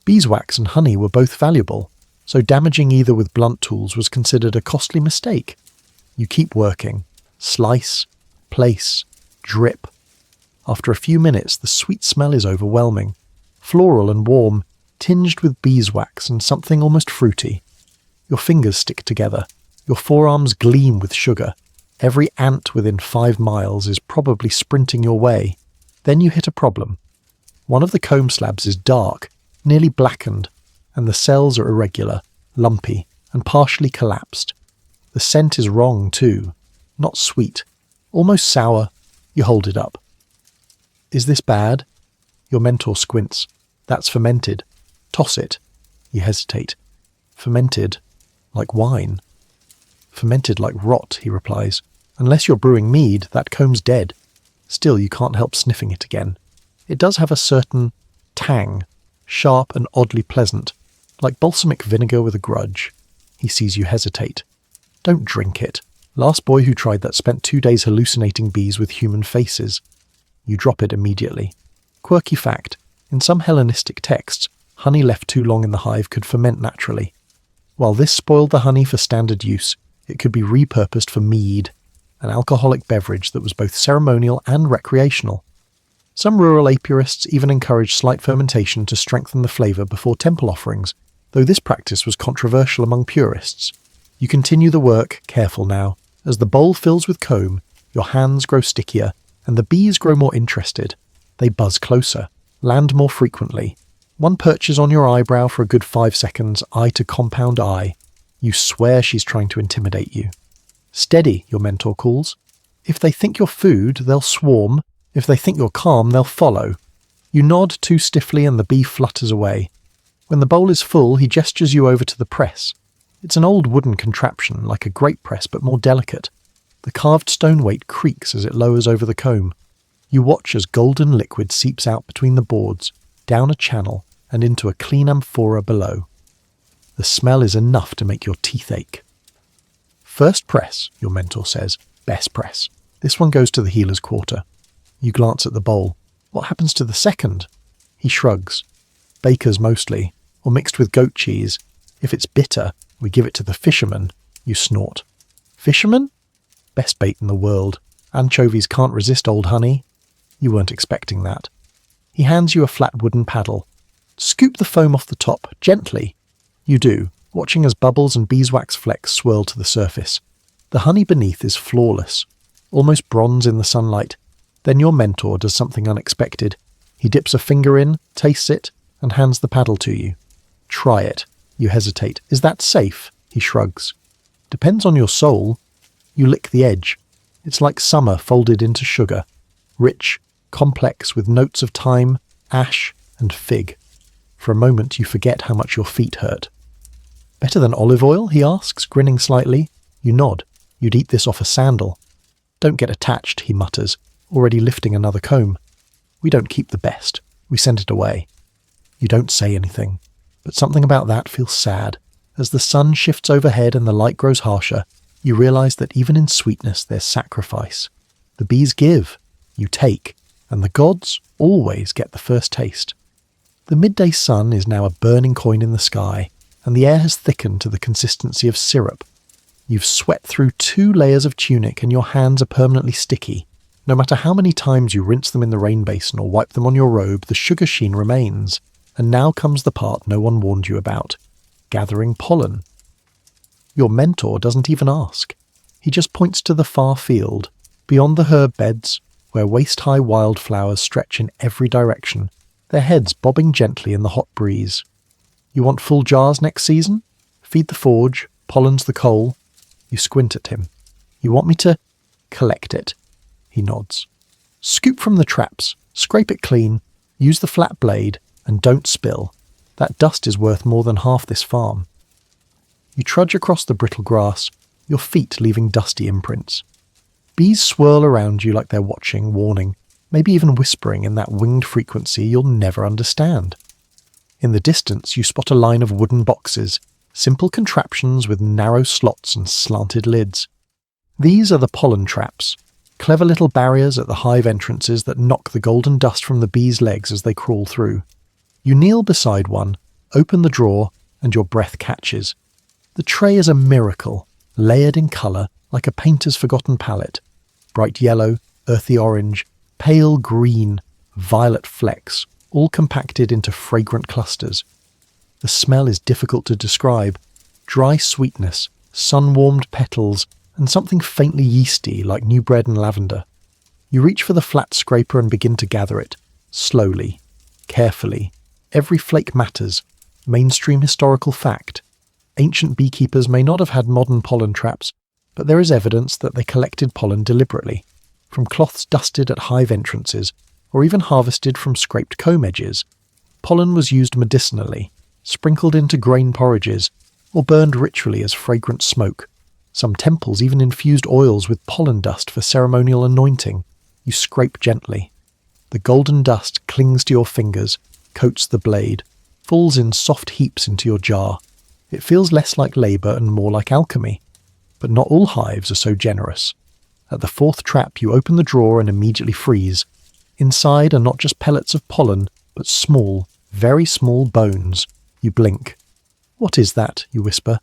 Beeswax and honey were both valuable, so damaging either with blunt tools was considered a costly mistake. You keep working. Slice, place, drip. After a few minutes, the sweet smell is overwhelming. Floral and warm, tinged with beeswax and something almost fruity. Your fingers stick together. Your forearms gleam with sugar. Every ant within 5 miles is probably sprinting your way. Then you hit a problem. One of the comb slabs is dark, nearly blackened, and the cells are irregular, lumpy, and partially collapsed. The scent is wrong too. Not sweet. Almost sour. You hold it up. Is this bad? Your mentor squints. That's fermented. Toss it. You hesitate. Fermented? Like wine? Fermented like rot, he replies. Unless you're brewing mead, that comb's dead. Still, you can't help sniffing it again. It does have a certain tang, sharp and oddly pleasant, like balsamic vinegar with a grudge. He sees you hesitate. Don't drink it. Last boy who tried that spent 2 days hallucinating bees with human faces. You drop it immediately. Quirky fact, in some Hellenistic texts, honey left too long in the hive could ferment naturally. While this spoiled the honey for standard use, it could be repurposed for mead, an alcoholic beverage that was both ceremonial and recreational. Some rural apiarists even encouraged slight fermentation to strengthen the flavour before temple offerings, though this practice was controversial among purists. You continue the work, careful now. As the bowl fills with comb, your hands grow stickier, and the bees grow more interested. They buzz closer, land more frequently. One perches on your eyebrow for a good 5 seconds, eye to compound eye. You swear she's trying to intimidate you. Steady, your mentor calls. If they think you're food, they'll swarm. If they think you're calm, they'll follow. You nod too stiffly and the bee flutters away. When the bowl is full, he gestures you over to the press. It's an old wooden contraption, like a grape press but more delicate. The carved stone weight creaks as it lowers over the comb. You watch as golden liquid seeps out between the boards, down a channel, and into a clean amphora below. The smell is enough to make your teeth ache. First press, your mentor says. Best press. This one goes to the healer's quarter. You glance at the bowl. What happens to the second? He shrugs. Bakers mostly, or mixed with goat cheese. If it's bitter, we give it to the fisherman. You snort. Fisherman? Best bait in the world. Anchovies can't resist old honey. You weren't expecting that. He hands you a flat wooden paddle. Scoop the foam off the top, gently. You do, watching as bubbles and beeswax flecks swirl to the surface. The honey beneath is flawless, almost bronze in the sunlight. Then your mentor does something unexpected. He dips a finger in, tastes it, and hands the paddle to you. Try it. You hesitate. Is that safe? He shrugs. Depends on your soul. You lick the edge. It's like summer folded into sugar. Rich, complex with notes of thyme, ash, and fig. For a moment you forget how much your feet hurt. Better than olive oil? He asks, grinning slightly. You nod. You'd eat this off a sandal. Don't get attached, he mutters, already lifting another comb. We don't keep the best. We send it away. You don't say anything, but something about that feels sad. As the sun shifts overhead and the light grows harsher, you realize that even in sweetness there's sacrifice. The bees give, you take, and the gods always get the first taste. The midday sun is now a burning coin in the sky, and the air has thickened to the consistency of syrup. You've sweat through 2 layers of tunic and your hands are permanently sticky. No matter how many times you rinse them in the rain basin or wipe them on your robe, the sugar sheen remains. And now comes the part no one warned you about. Gathering pollen. Your mentor doesn't even ask. He just points to the far field, beyond the herb beds, where waist-high wildflowers stretch in every direction, their heads bobbing gently in the hot breeze. You want full jars next season? Feed the forge, pollen's the coal. You squint at him. You want me to collect it? He nods. Scoop from the traps, scrape it clean, use the flat blade, and don't spill. That dust is worth more than half this farm. You trudge across the brittle grass, your feet leaving dusty imprints. Bees swirl around you like they're watching, warning, maybe even whispering in that winged frequency you'll never understand. In the distance you spot a line of wooden boxes, simple contraptions with narrow slots and slanted lids. These are the pollen traps, clever little barriers at the hive entrances that knock the golden dust from the bees' legs as they crawl through. You kneel beside one, open the drawer, and your breath catches. The tray is a miracle, layered in colour like a painter's forgotten palette. Bright yellow, earthy orange, pale green, violet flecks, all compacted into fragrant clusters. The smell is difficult to describe. Dry sweetness, sun-warmed petals, and something faintly yeasty like new bread and lavender. You reach for the flat scraper and begin to gather it, slowly, carefully. Every flake matters. Mainstream historical fact. Ancient beekeepers may not have had modern pollen traps, but there is evidence that they collected pollen deliberately, from cloths dusted at hive entrances, or even harvested from scraped comb edges. Pollen was used medicinally, sprinkled into grain porridges, or burned ritually as fragrant smoke. Some temples even infused oils with pollen dust for ceremonial anointing. You scrape gently. The golden dust clings to your fingers, coats the blade, falls in soft heaps into your jar. It feels less like labour and more like alchemy. But not all hives are so generous. At the 4th trap you open the drawer and immediately freeze. Inside are not just pellets of pollen, but small, very small bones. You blink. What is that? You whisper.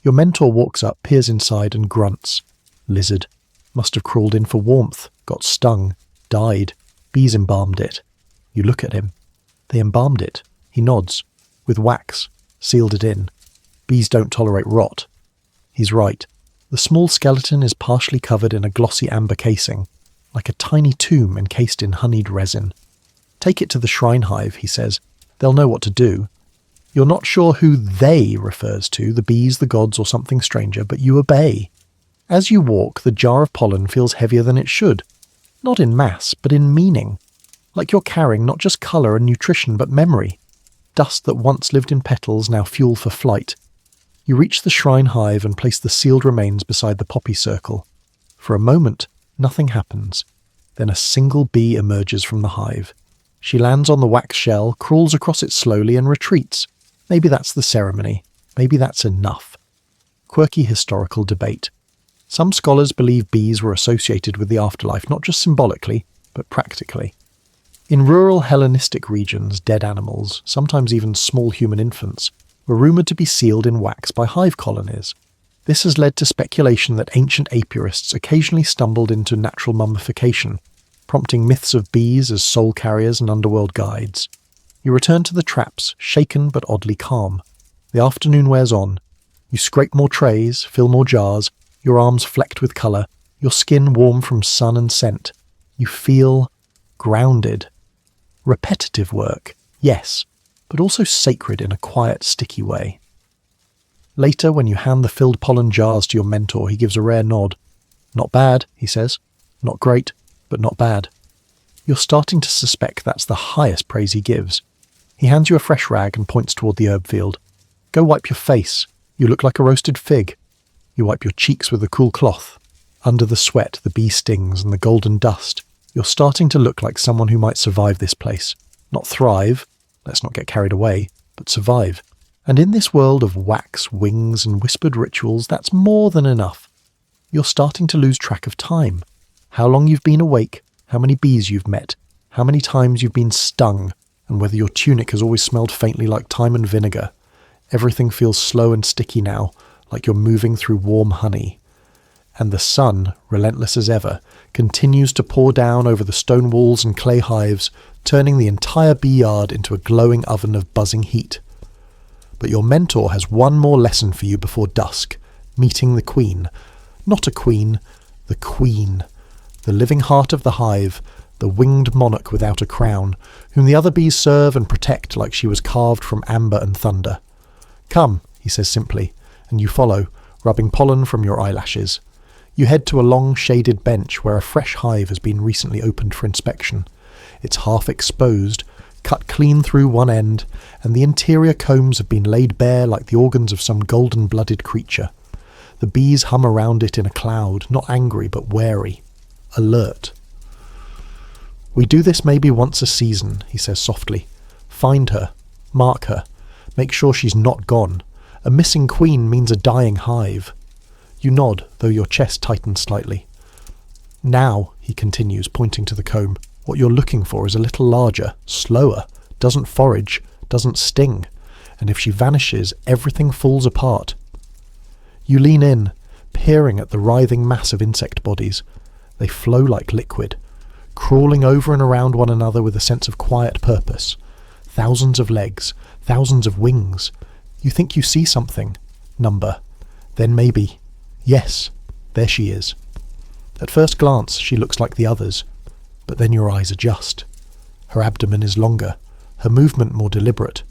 Your mentor walks up, peers inside and grunts. Lizard. Must have crawled in for warmth, got stung, died. Bees embalmed it. You look at him. They embalmed it. He nods. With wax. Sealed it in. Bees don't tolerate rot. He's right. The small skeleton is partially covered in a glossy amber casing, like a tiny tomb encased in honeyed resin. Take it to the shrine hive, he says. They'll know what to do. You're not sure who they refers to, the bees, the gods, or something stranger, but you obey. As you walk, the jar of pollen feels heavier than it should. Not in mass, but in meaning. Like you're carrying not just colour and nutrition, but memory. Dust that once lived in petals, now fuel for flight. You reach the shrine hive and place the sealed remains beside the poppy circle. For a moment, nothing happens. Then a single bee emerges from the hive. She lands on the wax shell, crawls across it slowly and retreats. Maybe that's the ceremony. Maybe that's enough. Quirky historical debate. Some scholars believe bees were associated with the afterlife, not just symbolically, but practically. In rural Hellenistic regions, dead animals, sometimes even small human infants, were rumoured to be sealed in wax by hive colonies. This has led to speculation that ancient apiarists occasionally stumbled into natural mummification, prompting myths of bees as soul carriers and underworld guides. You return to the traps, shaken but oddly calm. The afternoon wears on. You scrape more trays, fill more jars, your arms flecked with colour, your skin warm from sun and scent. You feel grounded. Repetitive work, yes, but also sacred in a quiet, sticky way. Later, when you hand the filled pollen jars to your mentor, he gives a rare nod. Not bad, he says. Not great, but not bad. You're starting to suspect that's the highest praise he gives. He hands you a fresh rag and points toward the herb field. Go wipe your face. You look like a roasted fig. You wipe your cheeks with a cool cloth. Under the sweat, the bee stings and the golden dust, you're starting to look like someone who might survive this place. Not thrive, let's not get carried away, but survive. And in this world of wax, wings, and whispered rituals, that's more than enough. You're starting to lose track of time. How long you've been awake, how many bees you've met, how many times you've been stung, and whether your tunic has always smelled faintly like thyme and vinegar. Everything feels slow and sticky now, like you're moving through warm honey. And the sun, relentless as ever, continues to pour down over the stone walls and clay hives, turning the entire bee yard into a glowing oven of buzzing heat. But your mentor has one more lesson for you before dusk, meeting the queen. Not a queen, the queen. The living heart of the hive, the winged monarch without a crown, whom the other bees serve and protect like she was carved from amber and thunder. Come, he says simply, and you follow, rubbing pollen from your eyelashes. You head to a long shaded bench where a fresh hive has been recently opened for inspection. It's half exposed, cut clean through one end, and the interior combs have been laid bare like the organs of some golden-blooded creature. The bees hum around it in a cloud, not angry but wary, alert. We do this maybe once a season, he says softly. Find her, mark her, make sure she's not gone. A missing queen means a dying hive. You nod, though your chest tightens slightly. Now, he continues, pointing to the comb, what you're looking for is a little larger, slower, doesn't forage, doesn't sting, and if she vanishes, everything falls apart. You lean in, peering at the writhing mass of insect bodies. They flow like liquid, crawling over and around one another with a sense of quiet purpose. Thousands of legs, thousands of wings. You think you see something. Number. Then maybe. Yes, there she is. At first glance, she looks like the others, but then your eyes adjust. Her abdomen is longer, her movement more deliberate.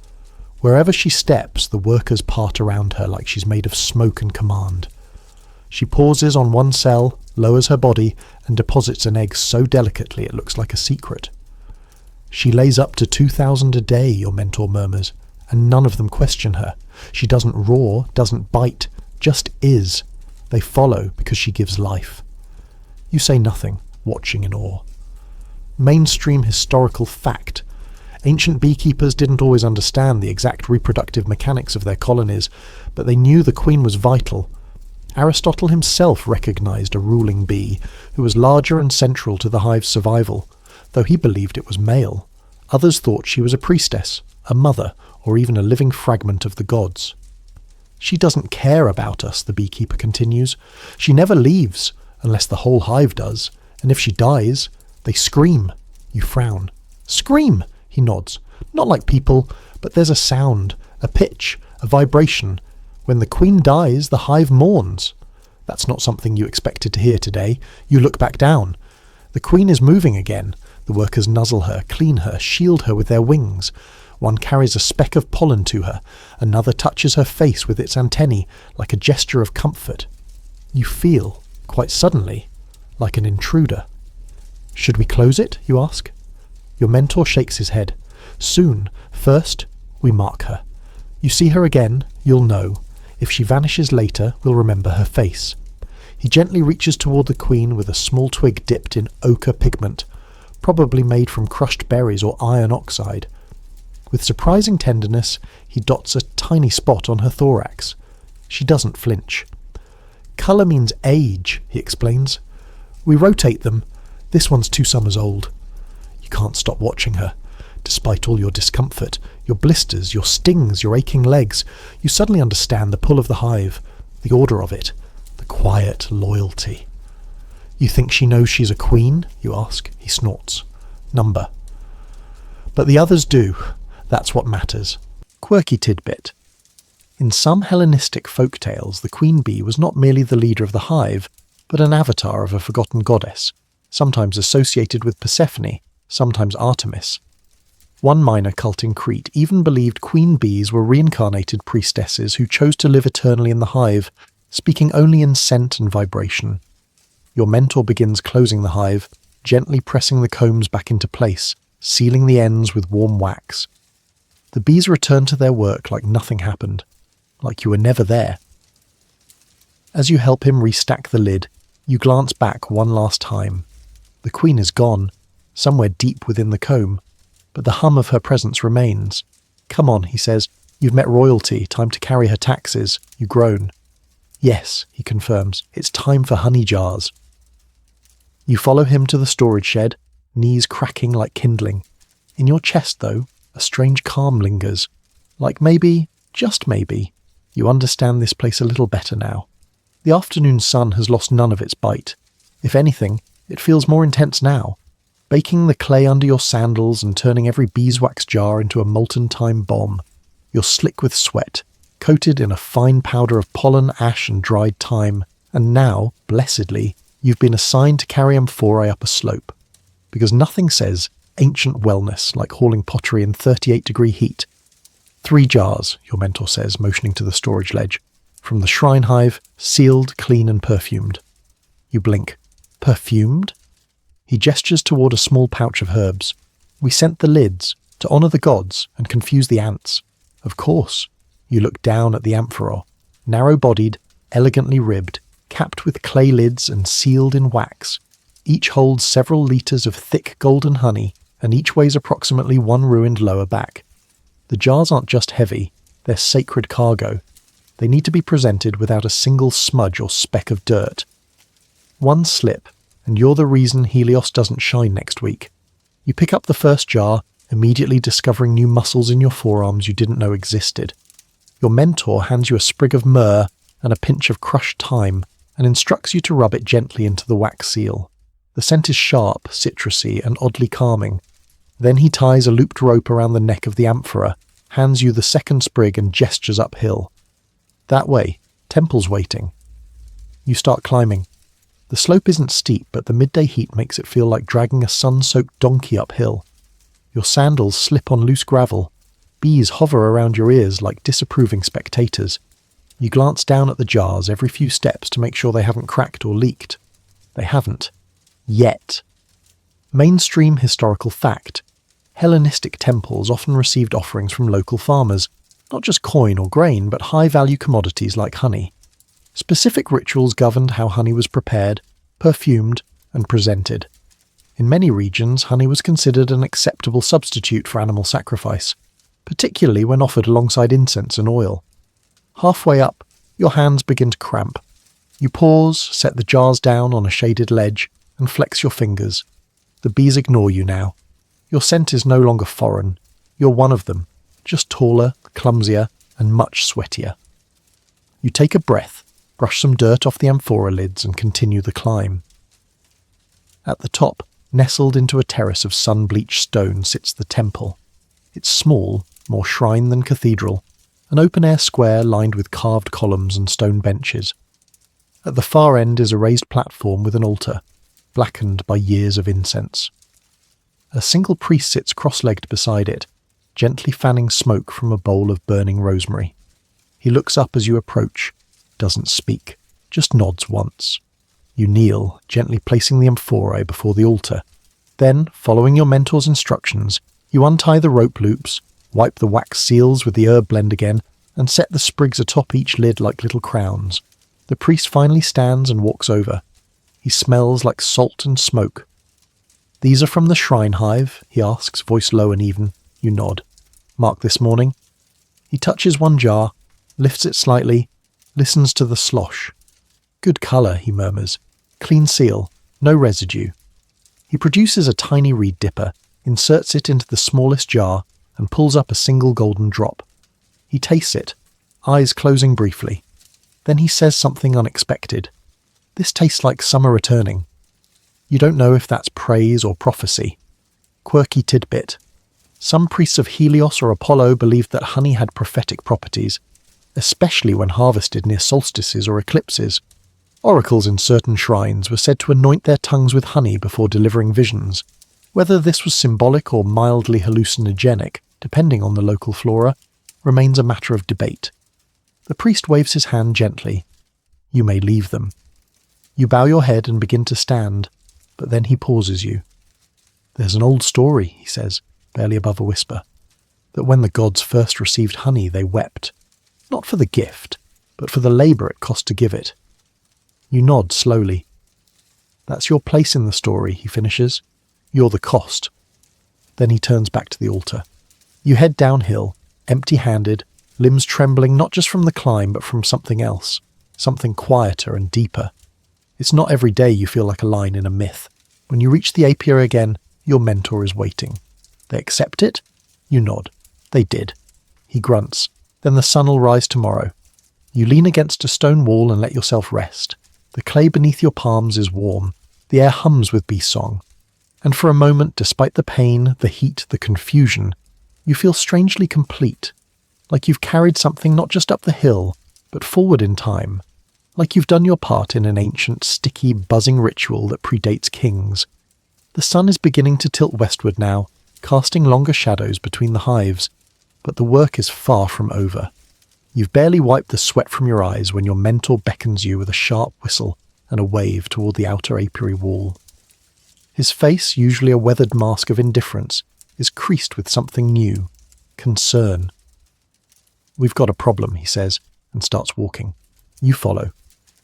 Wherever she steps, the workers part around her like she's made of smoke and command. She pauses on one cell, lowers her body, and deposits an egg so delicately it looks like a secret. She lays up to 2,000 a day, your mentor murmurs, and none of them question her. She doesn't roar, doesn't bite, just is. They follow because she gives life. You say nothing, watching in awe. Mainstream historical fact. Ancient beekeepers didn't always understand the exact reproductive mechanics of their colonies, but they knew the queen was vital. Aristotle himself recognized a ruling bee who was larger and central to the hive's survival, though he believed it was male. Others thought she was a priestess, a mother, or even a living fragment of the gods. She doesn't care about us, the beekeeper continues. She never leaves, unless the whole hive does, and if she dies, they scream. You frown. Scream, he nods. Not like people, but there's a sound, a pitch, a vibration. When the queen dies, the hive mourns. That's not something you expected to hear today. You look back down. The queen is moving again. The workers nuzzle her, clean her, shield her with their wings. One carries a speck of pollen to her. Another touches her face with its antennae, like a gesture of comfort. You feel, quite suddenly, like an intruder. Should we close it, you ask? Your mentor shakes his head. Soon. First, we mark her. You see her again, you'll know. If she vanishes later, we'll remember her face. He gently reaches toward the queen with a small twig dipped in ochre pigment, probably made from crushed berries or iron oxide. With surprising tenderness, he dots a tiny spot on her thorax. She doesn't flinch. Colour means age, he explains. We rotate them. This one's 2 summers old. You can't stop watching her. Despite all your discomfort, your blisters, your stings, your aching legs, you suddenly understand the pull of the hive, the order of it, the quiet loyalty. You think she knows she's a queen, you ask. He snorts. Number. But the others do. That's what matters. Quirky tidbit. In some Hellenistic folk tales, the queen bee was not merely the leader of the hive, but an avatar of a forgotten goddess, sometimes associated with Persephone, sometimes Artemis. One minor cult in Crete even believed queen bees were reincarnated priestesses who chose to live eternally in the hive, speaking only in scent and vibration. Your mentor begins closing the hive, gently pressing the combs back into place, sealing the ends with warm wax. The bees return to their work like nothing happened, like you were never there. As you help him restack the lid, you glance back one last time. The queen is gone, somewhere deep within the comb, but the hum of her presence remains. Come on, he says, you've met royalty, time to carry her taxes. You groan. Yes, he confirms, it's time for honey jars. You follow him to the storage shed, knees cracking like kindling. In your chest, though, a strange calm lingers. Like maybe, just maybe, you understand this place a little better now. The afternoon sun has lost none of its bite. If anything, it feels more intense now, baking the clay under your sandals and turning every beeswax jar into a molten time bomb. You're slick with sweat, coated in a fine powder of pollen, ash and dried thyme, and now, blessedly, you've been assigned to carry amphorae up a slope. Because nothing says ancient wellness like hauling pottery in 38-degree heat. 3 jars, your mentor says, motioning to the storage ledge. From the shrine hive, sealed, clean and perfumed. You blink. Perfumed? He gestures toward a small pouch of herbs. We sent the lids to honour the gods and confuse the ants. Of course. You look down at the amphora, narrow-bodied, elegantly ribbed, capped with clay lids and sealed in wax. Each holds several litres of thick golden honey, and each weighs approximately 1 ruined lower back. The jars aren't just heavy, they're sacred cargo. They need to be presented without a single smudge or speck of dirt. One slip, and you're the reason Helios doesn't shine next week. You pick up the first jar, immediately discovering new muscles in your forearms you didn't know existed. Your mentor hands you a sprig of myrrh and a pinch of crushed thyme, and instructs you to rub it gently into the wax seal. The scent is sharp, citrusy, and oddly calming. Then he ties a looped rope around the neck of the amphora, hands you the second sprig and gestures uphill. That way, Temple's waiting. You start climbing. The slope isn't steep, but the midday heat makes it feel like dragging a sun-soaked donkey uphill. Your sandals slip on loose gravel. Bees hover around your ears like disapproving spectators. You glance down at the jars every few steps to make sure they haven't cracked or leaked. They haven't. Yet. Mainstream historical fact. Hellenistic temples often received offerings from local farmers, not just coin or grain, but high-value commodities like honey. Specific rituals governed how honey was prepared, perfumed, and presented. In many regions, honey was considered an acceptable substitute for animal sacrifice, particularly when offered alongside incense and oil. Halfway up, your hands begin to cramp. You pause, set the jars down on a shaded ledge, and flex your fingers. The bees ignore you now. Your scent is no longer foreign. You're one of them, just taller, clumsier, and much sweatier. You take a breath, brush some dirt off the amphora lids, and continue the climb. At the top, nestled into a terrace of sun-bleached stone, sits the temple. It's small, more shrine than cathedral, an open-air square lined with carved columns and stone benches. At the far end is a raised platform with an altar, blackened by years of incense. A single priest sits cross-legged beside it, gently fanning smoke from a bowl of burning rosemary. He looks up as you approach, doesn't speak, just nods once. You kneel, gently placing the amphorae before the altar. Then, following your mentor's instructions, you untie the rope loops, wipe the wax seals with the herb blend again, and set the sprigs atop each lid like little crowns. The priest finally stands and walks over. He smells like salt and smoke. "These are from the shrine hive?" he asks, voice low and even. You nod. "Marked this morning?" He touches one jar, lifts it slightly, listens to the slosh. "Good colour," he murmurs. "Clean seal, no residue." He produces a tiny reed dipper, inserts it into the smallest jar, and pulls up a single golden drop. He tastes it, eyes closing briefly. Then he says something unexpected. "This tastes like summer returning." You don't know if that's praise or prophecy. Quirky tidbit. Some priests of Helios or Apollo believed that honey had prophetic properties, especially when harvested near solstices or eclipses. Oracles in certain shrines were said to anoint their tongues with honey before delivering visions. Whether this was symbolic or mildly hallucinogenic, depending on the local flora, remains a matter of debate. The priest waves his hand gently. You may leave them. You bow your head and begin to stand, but then he pauses you. "There's an old story," he says, barely above a whisper, "that when the gods first received honey they wept, not for the gift, but for the labour it cost to give it." You nod slowly. "That's your place in the story," he finishes. "You're the cost." Then he turns back to the altar. You head downhill, empty-handed, limbs trembling not just from the climb but from something else, something quieter and deeper. It's not every day you feel like a line in a myth. When you reach the apiary again, your mentor is waiting. They accept it? You nod. They did. He grunts. Then the sun will rise tomorrow. You lean against a stone wall and let yourself rest. The clay beneath your palms is warm. The air hums with bee song. And for a moment, despite the pain, the heat, the confusion, you feel strangely complete. Like you've carried something not just up the hill, but forward in time. Like you've done your part in an ancient, sticky, buzzing ritual that predates kings. The sun is beginning to tilt westward now, casting longer shadows between the hives, but the work is far from over. You've barely wiped the sweat from your eyes when your mentor beckons you with a sharp whistle and a wave toward the outer apiary wall. His face, usually a weathered mask of indifference, is creased with something new, concern. "We've got a problem," he says, and starts walking. You follow.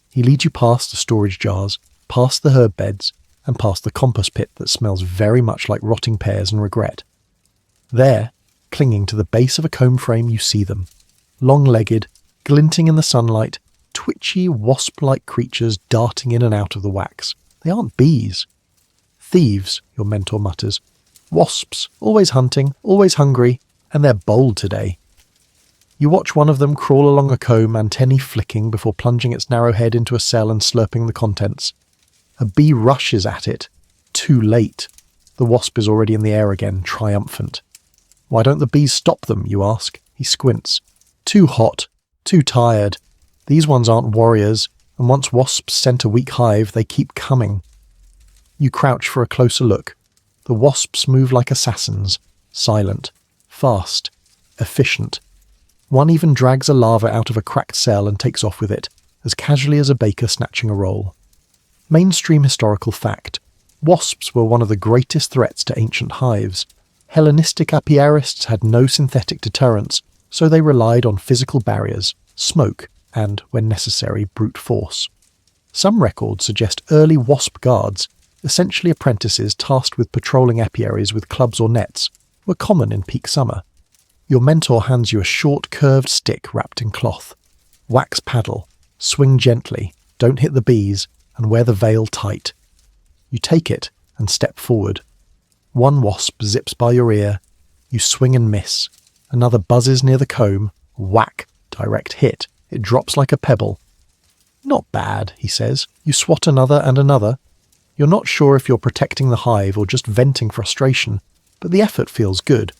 He leads you past the storage jars, past the herb beds, and past the compost pit that smells very much like rotting pears and regret. There, clinging to the base of a comb frame, you see them. Long-legged, glinting in the sunlight, twitchy, wasp-like creatures darting in and out of the wax. They aren't bees. "Thieves," your mentor mutters. "Wasps, always hunting, always hungry, and they're bold today." You watch one of them crawl along a comb, antennae flicking before plunging its narrow head into a cell and slurping the contents. A bee rushes at it. Too late. The wasp is already in the air again, triumphant. "Why don't the bees stop them?" you ask. He squints. "Too hot. Too tired. These ones aren't warriors, and once wasps scent a weak hive, they keep coming." You crouch for a closer look. The wasps move like assassins, silent, fast, efficient. One even drags a larva out of a cracked cell and takes off with it, as casually as a baker snatching a roll. Mainstream historical fact. Wasps were one of the greatest threats to ancient hives. Hellenistic apiarists had no synthetic deterrents, so they relied on physical barriers, smoke, and, when necessary, brute force. Some records suggest early wasp guards, essentially apprentices tasked with patrolling apiaries with clubs or nets, were common in peak summer. Your mentor hands you a short, curved stick wrapped in cloth. Wax paddle, swing gently, don't hit the bees, and wear the veil tight. You take it and step forward. One wasp zips by your ear. You swing and miss. Another buzzes near the comb. Whack, direct hit. It drops like a pebble. "Not bad," he says. You swat another and another. You're not sure if you're protecting the hive or just venting frustration, but the effort feels good.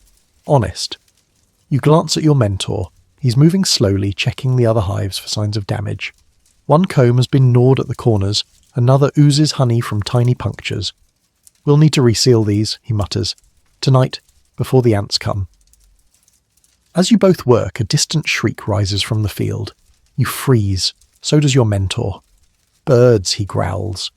Honest. You glance at your mentor, He's moving slowly, checking the other hives for signs of damage. One comb has been gnawed at the corners, another oozes honey from tiny punctures. "We'll need to reseal these," he mutters. "Tonight, before the ants come." As you both work, a distant shriek rises from the field. You freeze. So does your mentor. "Birds," he growls.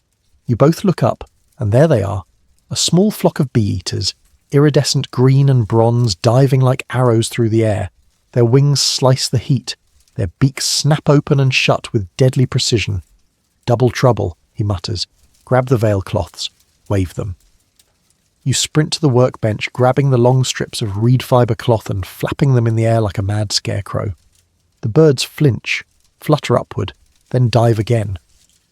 You both look up, and there they are. A small flock of bee-eaters, iridescent green and bronze, diving like arrows through the air. Their wings slice the heat. Their beaks snap open and shut with deadly precision. "Double trouble," he mutters. "Grab the veil cloths. Wave them." You sprint to the workbench, grabbing the long strips of reed fibre cloth and flapping them in the air like a mad scarecrow. The birds flinch, flutter upward, then dive again.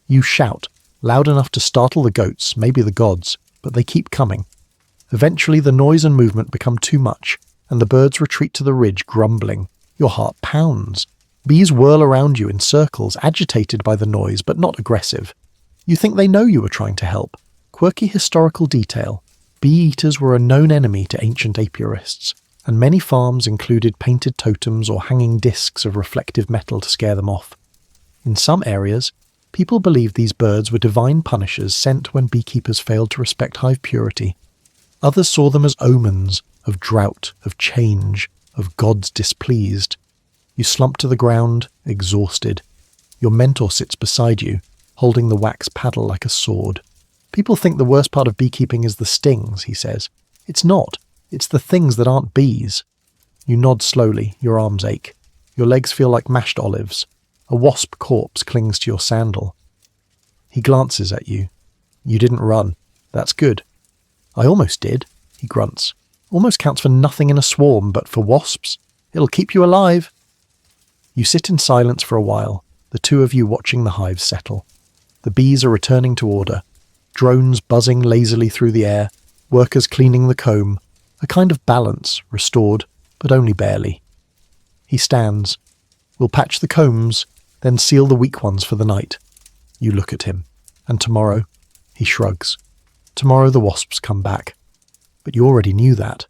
You shout, loud enough to startle the goats, maybe the gods, but they keep coming. Eventually the noise and movement become too much, and the birds retreat to the ridge, grumbling. Your heart pounds. Bees whirl around you in circles, agitated by the noise, but not aggressive. You think they know you were trying to help. Quirky historical detail. Bee-eaters were a known enemy to ancient apiarists, and many farms included painted totems or hanging discs of reflective metal to scare them off. In some areas, people believed these birds were divine punishers sent when beekeepers failed to respect hive purity. Others saw them as omens of drought, of change, of gods displeased. You slump to the ground, exhausted. Your mentor sits beside you, holding the wax paddle like a sword. "People think the worst part of beekeeping is the stings," he says. "It's not. It's the things that aren't bees." You nod slowly, your arms ache. Your legs feel like mashed olives. A wasp corpse clings to your sandal. He glances at you. "You didn't run. That's good." "I almost did," he grunts. "Almost counts for nothing in a swarm, but for wasps, it'll keep you alive." You sit in silence for a while, the two of you watching the hives settle. The bees are returning to order. Drones buzzing lazily through the air, workers cleaning the comb, a kind of balance restored, but only barely. He stands. "We'll patch the combs, then seal the weak ones for the night." You look at him. "And tomorrow?" He shrugs. "Tomorrow the wasps come back." But you already knew that.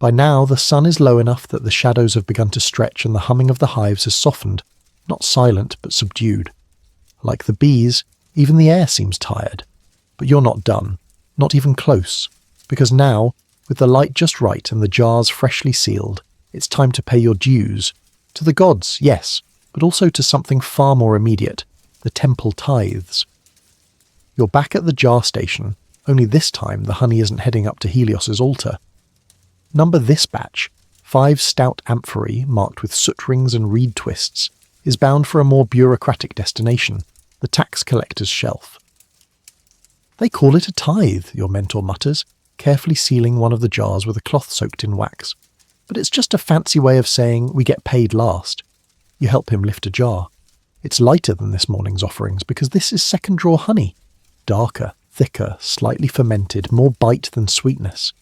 By now the sun is low enough that the shadows have begun to stretch and the humming of the hives has softened, not silent but subdued. Like the bees, even the air seems tired. But you're not done, not even close, because now, with the light just right and the jars freshly sealed, it's time to pay your dues. To the gods, yes, but also to something far more immediate, the temple tithes. You're back at the jar station, only this time the honey isn't heading up to Helios's altar. Number this batch, 5 stout amphorae marked with soot rings and reed twists, is bound for a more bureaucratic destination, the tax collector's shelf. "They call it a tithe," your mentor mutters, carefully sealing one of the jars with a cloth soaked in wax. "But it's just a fancy way of saying we get paid last." You help him lift a jar. It's lighter than this morning's offerings because this is second draw honey. Darker, thicker, slightly fermented, more bite than sweetness.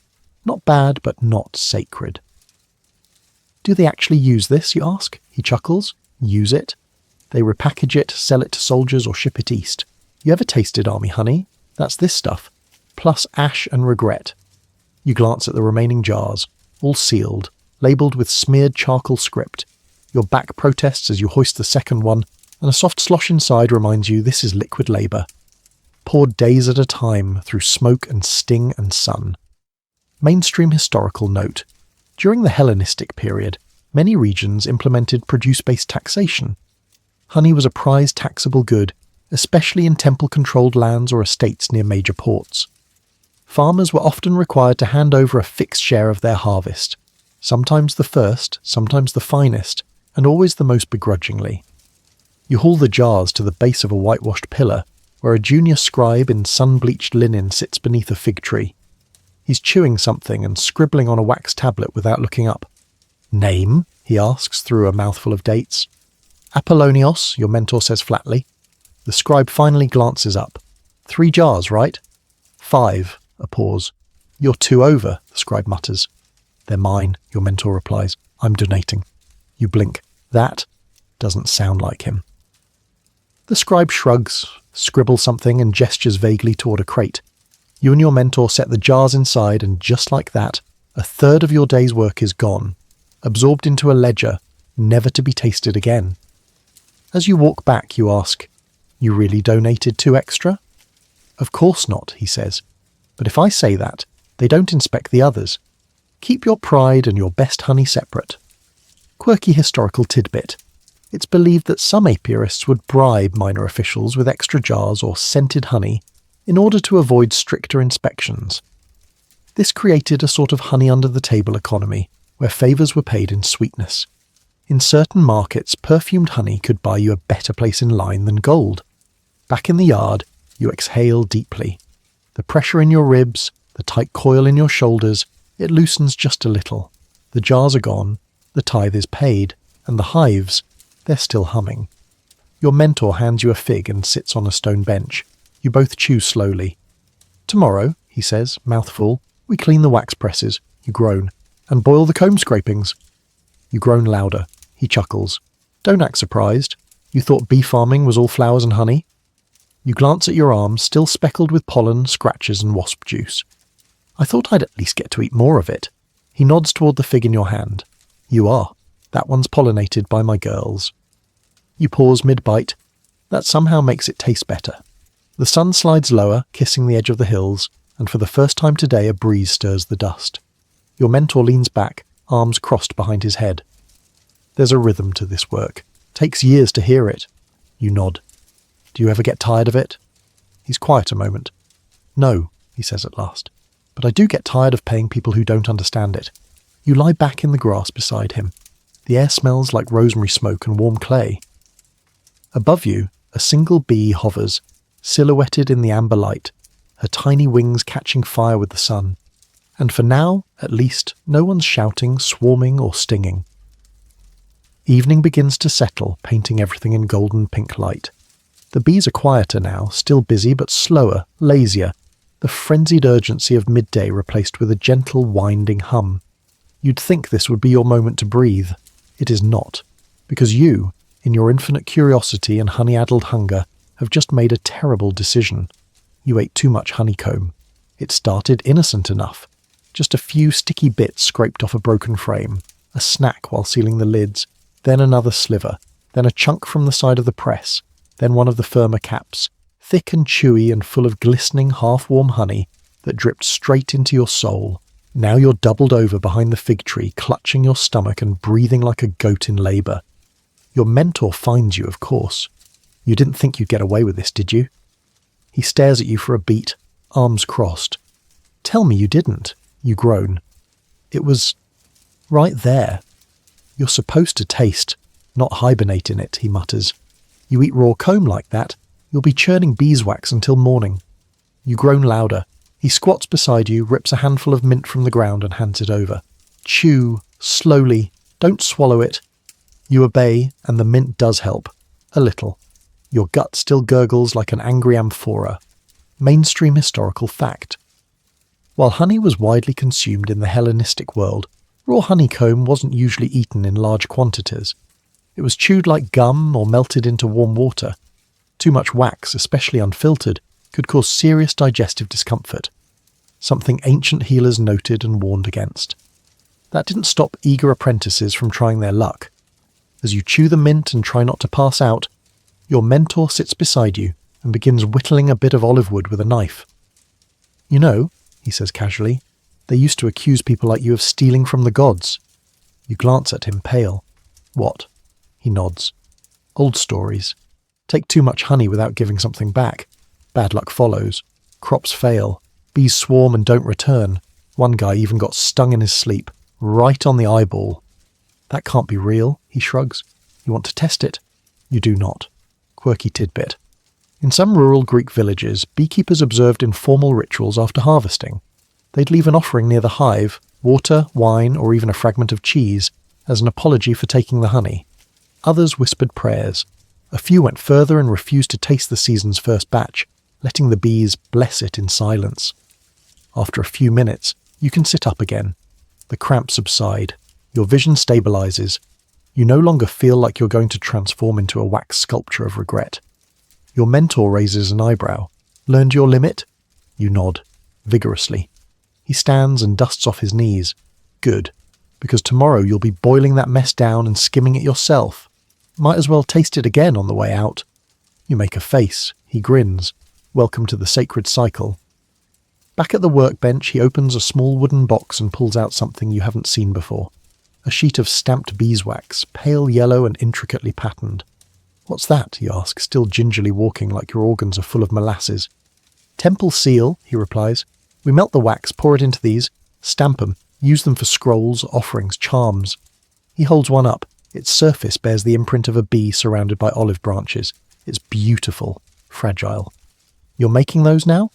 Not bad, but not sacred. "Do they actually use this?" you ask. He chuckles. "Use it? They repackage it, sell it to soldiers, or ship it east. You ever tasted army honey? That's this stuff, plus ash and regret." You glance at the remaining jars, all sealed, labelled with smeared charcoal script. Your back protests as you hoist the second one, and a soft slosh inside reminds you this is liquid labour. Poured days at a time through smoke and sting and sun. Mainstream historical note. During the Hellenistic period, many regions implemented produce-based taxation. Honey was a prized taxable good, especially in temple-controlled lands or estates near major ports. Farmers were often required to hand over a fixed share of their harvest, sometimes the first, sometimes the finest, and always the most begrudgingly. You haul the jars to the base of a whitewashed pillar, where a junior scribe in sun-bleached linen sits beneath a fig tree. He's chewing something and scribbling on a wax tablet without looking up. "Name?" he asks through a mouthful of dates. "Apollonios," your mentor says flatly. The scribe finally glances up. 3 jars, right? 5, a pause. "You're 2 over," the scribe mutters. "They're mine," your mentor replies. "I'm donating." You blink. That doesn't sound like him. The scribe shrugs, scribbles something and gestures vaguely toward a crate. You and your mentor set the jars inside, and just like that, a third of your day's work is gone, absorbed into a ledger, never to be tasted again. As you walk back, you ask, "You really donated 2 extra?" "Of course not," he says. "But if I say that, they don't inspect the others. Keep your pride and your best honey separate." Quirky historical tidbit. It's believed that some apiarists would bribe minor officials with extra jars or scented honey in order to avoid stricter inspections. This created a sort of honey-under-the-table economy, where favours were paid in sweetness. In certain markets, perfumed honey could buy you a better place in line than gold. Back in the yard, you exhale deeply. The pressure in your ribs, the tight coil in your shoulders, it loosens just a little. The jars are gone, the tithe is paid, and the hives, they're still humming. Your mentor hands you a fig and sits on a stone bench. You both chew slowly. "Tomorrow," he says, mouthful, "we clean the wax presses," you groan, "and boil the comb scrapings." You groan louder. He chuckles. "Don't act surprised. You thought bee farming was all flowers and honey?" You glance at your arm, still speckled with pollen, scratches and wasp juice. "I thought I'd at least get to eat more of it." He nods toward the fig in your hand. "You are. That one's pollinated by my girls." You pause mid-bite. That somehow makes it taste better. The sun slides lower, kissing the edge of the hills, and for the first time today a breeze stirs the dust. Your mentor leans back, arms crossed behind his head. "There's a rhythm to this work. Takes years to hear it." You nod. "Do you ever get tired of it?" He's quiet a moment. "No," he says at last. "But I do get tired of paying people who don't understand it." You lie back in the grass beside him. The air smells like rosemary smoke and warm clay. Above you, a single bee hovers, silhouetted in the amber light, her tiny wings catching fire with the sun. And for now, at least, no one's shouting, swarming or stinging. Evening begins to settle, painting everything in golden pink light. The bees are quieter now, still busy but slower, lazier, the frenzied urgency of midday replaced with a gentle winding hum. You'd think this would be your moment to breathe. It is not, because you, in your infinite curiosity and honey-addled hunger, have just made a terrible decision. You ate too much honeycomb. It started innocent enough. Just a few sticky bits scraped off a broken frame, a snack while sealing the lids, then another sliver, then a chunk from the side of the press, then one of the firmer caps, thick and chewy and full of glistening half-warm honey that dripped straight into your soul. Now you're doubled over behind the fig tree, clutching your stomach and breathing like a goat in labour. Your mentor finds you, of course. You didn't think you'd get away with this, did you? He stares at you for a beat, arms crossed. "Tell me you didn't," you groan. "It was right there. You're supposed to taste, not hibernate in it," he mutters. "You eat raw comb like that, you'll be churning beeswax until morning." You groan louder. He squats beside you, rips a handful of mint from the ground and hands it over. "Chew, slowly, don't swallow it." You obey, and the mint does help. A little. Your gut still gurgles like an angry amphora. Mainstream historical fact. While honey was widely consumed in the Hellenistic world, raw honeycomb wasn't usually eaten in large quantities. It was chewed like gum or melted into warm water. Too much wax, especially unfiltered, could cause serious digestive discomfort, something ancient healers noted and warned against. That didn't stop eager apprentices from trying their luck. As you chew the mint and try not to pass out, your mentor sits beside you and begins whittling a bit of olive wood with a knife. "You know," he says casually, "they used to accuse people like you of stealing from the gods." You glance at him, pale. "What?" He nods. "Old stories. Take too much honey without giving something back. Bad luck follows. Crops fail. Bees swarm and don't return. One guy even got stung in his sleep, right on the eyeball." "That can't be real," he shrugs. "You want to test it?" You do not. Quirky tidbit. In some rural Greek villages, beekeepers observed informal rituals after harvesting. They'd leave an offering near the hive, water, wine, or even a fragment of cheese, as an apology for taking the honey. Others whispered prayers. A few went further and refused to taste the season's first batch, letting the bees bless it in silence. After a few minutes, you can sit up again. The cramps subside. Your vision stabilizes. You no longer feel like you're going to transform into a wax sculpture of regret. Your mentor raises an eyebrow. "Learned your limit?" You nod, vigorously. He stands and dusts off his knees. "Good. because tomorrow you'll be boiling that mess down and skimming it yourself. Might as well taste it again on the way out. You make a face. He grins. Welcome to the sacred cycle. Back at the workbench, he opens a small wooden box and pulls out something you haven't seen before. A sheet of stamped beeswax, pale yellow and intricately patterned. What's that? He asks, still gingerly walking like your organs are full of molasses. Temple seal, he replies. We melt the wax, pour it into these, stamp 'em, use them for scrolls, offerings, charms. He holds one up. Its surface bears the imprint of a bee surrounded by olive branches. It's beautiful, fragile. You're making those now?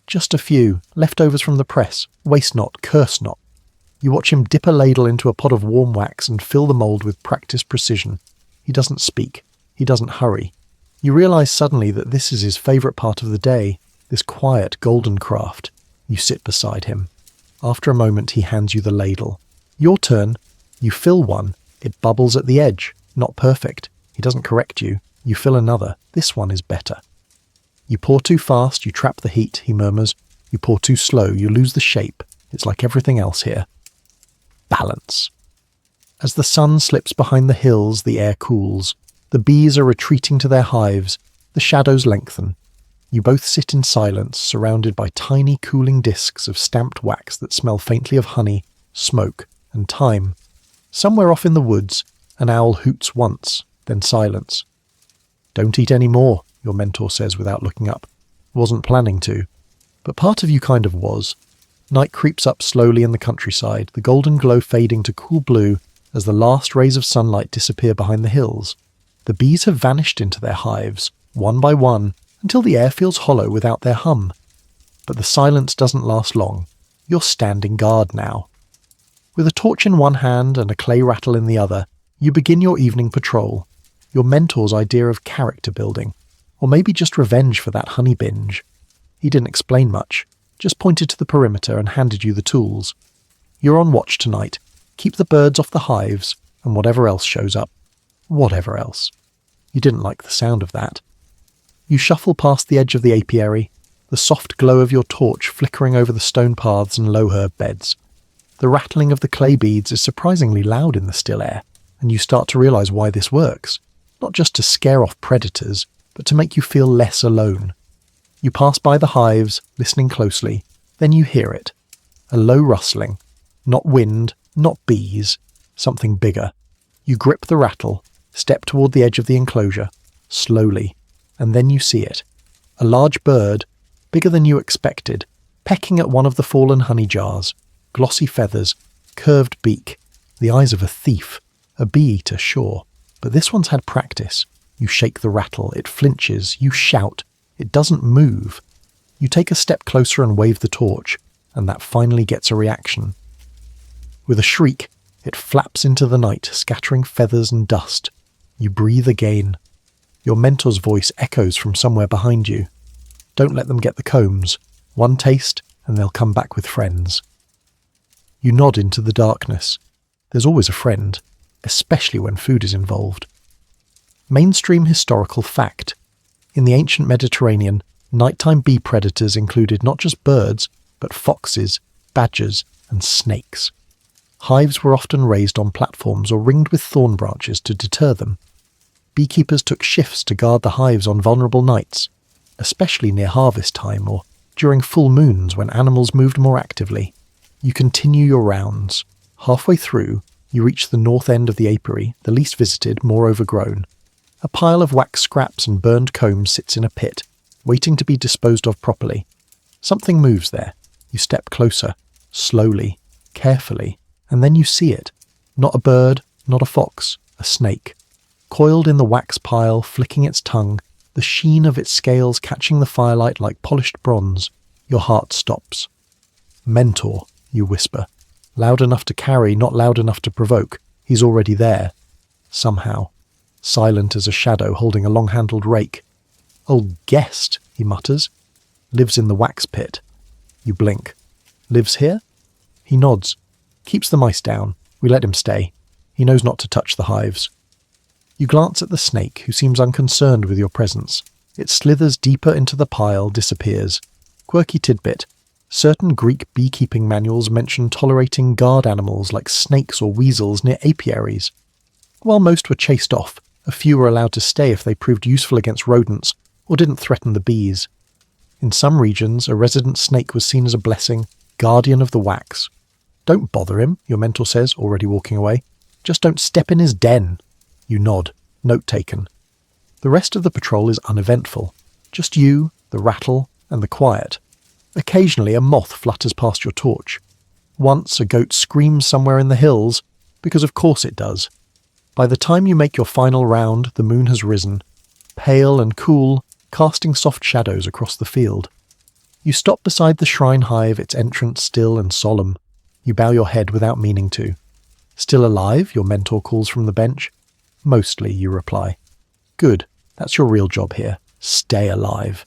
Just a few, leftovers from the press. Waste not, curse not. You watch him dip a ladle into a pot of warm wax and fill the mould with practiced precision. He doesn't speak. He doesn't hurry. You realise suddenly that this is his favourite part of the day, this quiet, golden craft. You sit beside him. After a moment, he hands you the ladle. Your turn. You fill one. It bubbles at the edge. Not perfect. He doesn't correct you. You fill another. This one is better. You pour too fast, you trap the heat, he murmurs. You pour too slow, you lose the shape. It's like everything else here. Balance. As the sun slips behind the hills, the air cools. The bees are retreating to their hives. The shadows lengthen. You both sit in silence, surrounded by tiny cooling discs of stamped wax that smell faintly of honey, smoke, and time. Somewhere off in the woods, an owl hoots once, then silence. Don't eat any more, your mentor says without looking up. Wasn't planning to. But part of you kind of was. Night creeps up slowly in the countryside, the golden glow fading to cool blue as the last rays of sunlight disappear behind the hills. The bees have vanished into their hives, one by one, until the air feels hollow without their hum. But the silence doesn't last long. You're standing guard now. With a torch in one hand and a clay rattle in the other, you begin your evening patrol. Your mentor's idea of character building. Or maybe just revenge for that honey binge. He didn't explain much, just pointed to the perimeter and handed you the tools. You're on watch tonight. Keep the birds off the hives, and whatever else shows up. Whatever else. You didn't like the sound of that. You shuffle past the edge of the apiary, the soft glow of your torch flickering over the stone paths and low herb beds. The rattling of the clay beads is surprisingly loud in the still air, and you start to realise why this works. Not just to scare off predators, but to make you feel less alone. You pass by the hives, listening closely, then you hear it. A low rustling. Not wind, not bees, something bigger. You grip the rattle, step toward the edge of the enclosure, slowly, and then you see it. A large bird, bigger than you expected, pecking at one of the fallen honey jars. Glossy feathers, curved beak, the eyes of a thief, a bee-eater, sure. But this one's had practice. You shake the rattle, it flinches, you shout, it doesn't move. You take a step closer and wave the torch, and that finally gets a reaction. With a shriek, it flaps into the night, scattering feathers and dust. You breathe again. Your mentor's voice echoes from somewhere behind you. Don't let them get the combs. One taste, and they'll come back with friends. You nod into the darkness. There's always a friend, especially when food is involved. Mainstream historical fact. In the ancient Mediterranean, nighttime bee predators included not just birds, but foxes, badgers, and snakes. Hives were often raised on platforms or ringed with thorn branches to deter them. Beekeepers took shifts to guard the hives on vulnerable nights, especially near harvest time or during full moons when animals moved more actively. You continue your rounds. Halfway through, you reach the north end of the apiary, the least visited, more overgrown. A pile of wax scraps and burned combs sits in a pit, waiting to be disposed of properly. Something moves there. You step closer, slowly, carefully, and then you see it. Not a bird, not a fox, a snake. Coiled in the wax pile, flicking its tongue, the sheen of its scales catching the firelight like polished bronze. Your heart stops. Mentor, you whisper. Loud enough to carry, not loud enough to provoke. He's already there. Somehow. Silent as a shadow holding a long-handled rake. Old guest, he mutters. Lives in the wax pit. You blink. Lives here? He nods. Keeps the mice down. We let him stay. He knows not to touch the hives. You glance at the snake, who seems unconcerned with your presence. It slithers deeper into the pile, disappears. Quirky tidbit. Certain Greek beekeeping manuals mention tolerating guard animals like snakes or weasels near apiaries. While most were chased off, a few were allowed to stay if they proved useful against rodents or didn't threaten the bees. In some regions, a resident snake was seen as a blessing, guardian of the wax. Don't bother him, your mentor says, already walking away. Just don't step in his den. You nod. Note taken. The rest of the patrol is uneventful. Just you, the rattle, and the quiet. Occasionally a moth flutters past your torch. Once a goat screams somewhere in the hills, because of course it does. By the time you make your final round, the moon has risen, pale and cool, casting soft shadows across the field. You stop beside the shrine hive, its entrance still and solemn. You bow your head without meaning to. Still alive, your mentor calls from the bench. Mostly, you reply. Good, that's your real job here. Stay alive.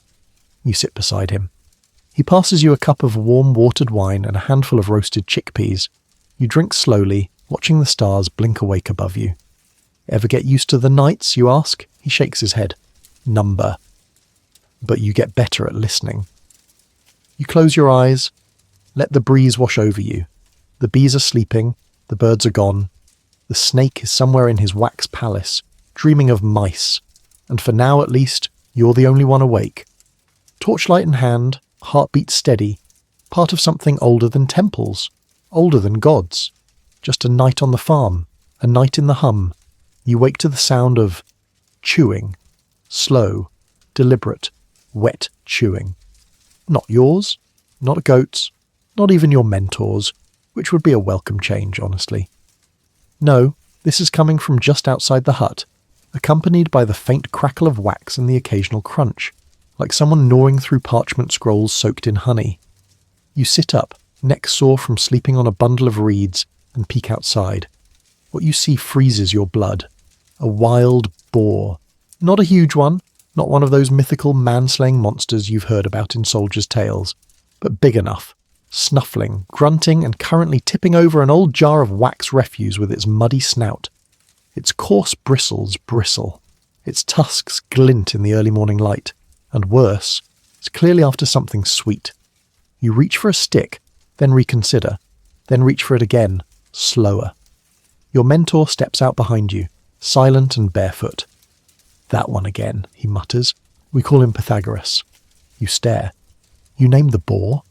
You sit beside him. He passes you a cup of warm watered wine and a handful of roasted chickpeas. You drink slowly, watching the stars blink awake above you. Ever get used to the nights, you ask? He shakes his head. Number. But you get better at listening. You close your eyes. Let the breeze wash over you. The bees are sleeping. The birds are gone. The snake is somewhere in his wax palace, dreaming of mice. And for now at least, you're the only one awake. Torchlight in hand, heartbeat steady, part of something older than temples, older than gods. Just a night on the farm, a night in the hum. You wake to the sound of chewing, slow, deliberate, wet chewing. Not yours, not a goat's, not even your mentor's, which would be a welcome change, honestly. No, this is coming from just outside the hut, accompanied by the faint crackle of wax and the occasional crunch, like someone gnawing through parchment scrolls soaked in honey. You sit up, neck sore from sleeping on a bundle of reeds, and peek outside. What you see freezes your blood. A wild boar. Not a huge one, not one of those mythical man-slaying monsters you've heard about in soldiers' tales, but big enough, snuffling, grunting, and currently tipping over an old jar of wax refuse with its muddy snout. Its coarse bristles bristle. Its tusks glint in the early morning light. And worse, it's clearly after something sweet. You reach for a stick, then reconsider, then reach for it again, slower. Your mentor steps out behind you, silent and barefoot. That one again, he mutters. We call him Pythagoras. You stare. You name the boar?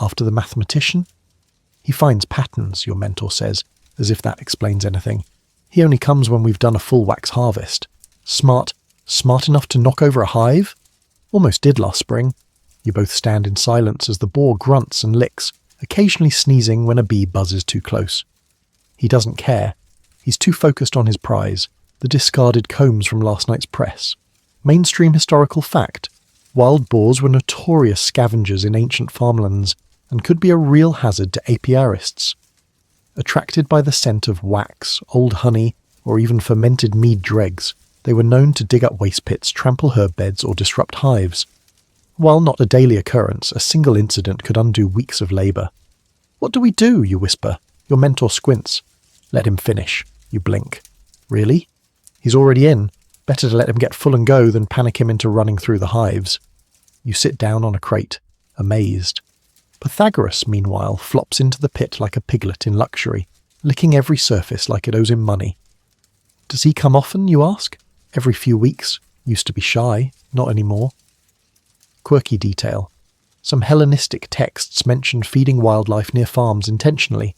After the mathematician? He finds patterns, your mentor says, as if that explains anything. He only comes when we've done a full wax harvest. Smart enough to knock over a hive? Almost did last spring. You both stand in silence as the boar grunts and licks, occasionally sneezing when a bee buzzes too close. He doesn't care. He's too focused on his prize, the discarded combs from last night's press. Mainstream historical fact. Wild boars were notorious scavengers in ancient farmlands and could be a real hazard to apiarists. Attracted by the scent of wax, old honey, or even fermented mead dregs, they were known to dig up waste pits, trample herb beds, or disrupt hives. While not a daily occurrence, a single incident could undo weeks of labour. What do we do? You whisper. Your mentor squints. Let him finish. You blink. Really? He's already in. Better to let him get full and go than panic him into running through the hives. You sit down on a crate, amazed. Pythagoras, meanwhile, flops into the pit like a piglet in luxury, licking every surface like it owes him money. Does he come often, you ask? Every few weeks. Used to be shy, not anymore. Quirky detail. Some Hellenistic texts mention feeding wildlife near farms intentionally,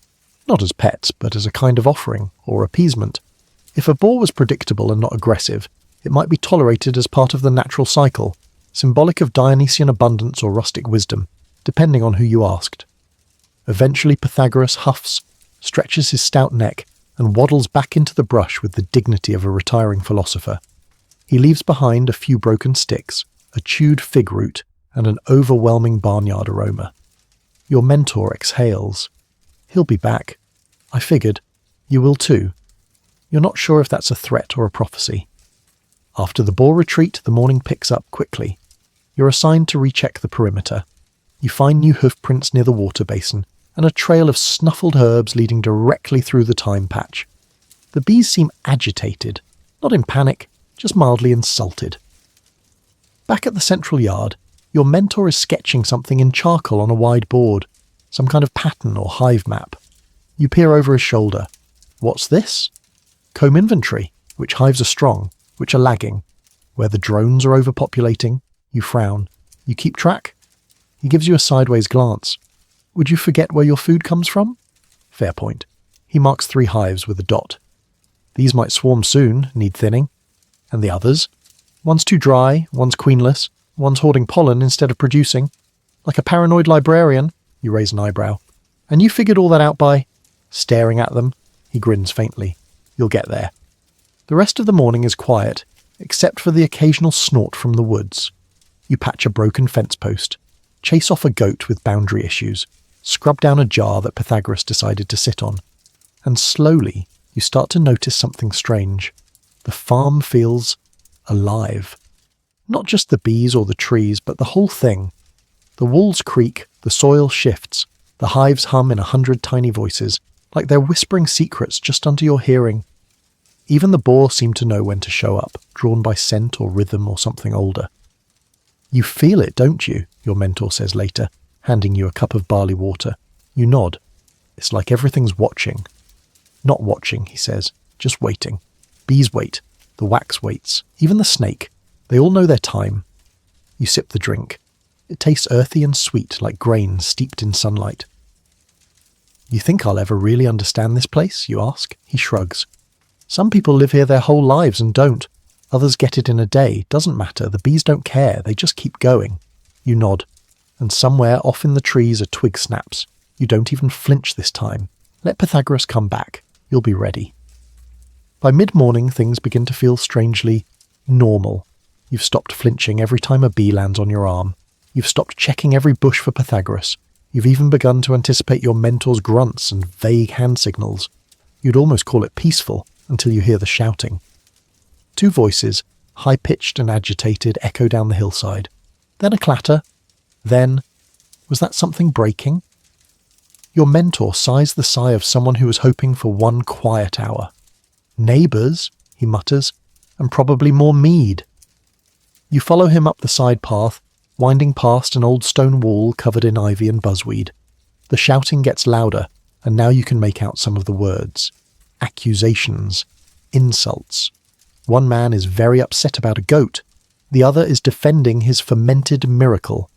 not as pets, but as a kind of offering or appeasement. If a boar was predictable and not aggressive, it might be tolerated as part of the natural cycle, symbolic of Dionysian abundance or rustic wisdom, depending on who you asked. Eventually Pythagoras huffs, stretches his stout neck, and waddles back into the brush with the dignity of a retiring philosopher. He leaves behind a few broken sticks, a chewed fig root, and an overwhelming barnyard aroma. Your mentor exhales. He'll be back. I figured. You will too. You're not sure if that's a threat or a prophecy. After the boar retreat, the morning picks up quickly. You're assigned to recheck the perimeter. You find new hoof prints near the water basin, and a trail of snuffled herbs leading directly through the thyme patch. The bees seem agitated, not in panic, just mildly insulted. Back at the central yard, Your mentor is sketching something in charcoal on a wide board, some kind of pattern or hive map. You peer over his shoulder. What's this? Comb inventory. Which hives are strong, which are lagging. Where the drones are overpopulating. You frown. You keep track? He gives you a sideways glance. Would you forget where your food comes from? Fair point. He marks 3 hives with a dot. These might swarm soon, need thinning. And the others? One's too dry, one's queenless, one's hoarding pollen instead of producing. Like a paranoid librarian, you raise an eyebrow. And you figured all that out by... Staring at them, he grins faintly. You'll get there. The rest of the morning is quiet, except for the occasional snort from the woods. You patch a broken fence post, chase off a goat with boundary issues, scrub down a jar that Pythagoras decided to sit on. And slowly, you start to notice something strange. The farm feels alive. Not just the bees or the trees, but the whole thing. The walls creak, the soil shifts, the hives hum in 100 tiny voices, like they're whispering secrets just under your hearing. Even the boar seem to know when to show up, drawn by scent or rhythm or something older. You feel it, don't you? Your mentor says later, handing you a cup of barley water. You nod. It's like everything's watching. Not watching, he says, just waiting. Bees wait. The wax waits. Even the snake. They all know their time. You sip the drink. It tastes earthy and sweet, like grain steeped in sunlight. You think I'll ever really understand this place? You ask. He shrugs. Some people live here their whole lives and don't. Others get it in a day. Doesn't matter. The bees don't care. They just keep going. You nod. And somewhere off in the trees a twig snaps. You don't even flinch this time. Let Pythagoras come back. You'll be ready. By mid-morning, things begin to feel strangely normal. You've stopped flinching every time a bee lands on your arm. You've stopped checking every bush for Pythagoras. You've even begun to anticipate your mentor's grunts and vague hand signals. You'd almost call it peaceful until you hear the shouting. 2 voices, high-pitched and agitated, echo down the hillside. Then a clatter. Then, was that something breaking? Your mentor sighs the sigh of someone who was hoping for one quiet hour. Neighbours, he mutters, and probably more mead. You follow him up the side path, winding past an old stone wall covered in ivy and buzzweed. The shouting gets louder, and now you can make out some of the words. Accusations. Insults. One man is very upset about a goat. The other is defending his fermented miracle.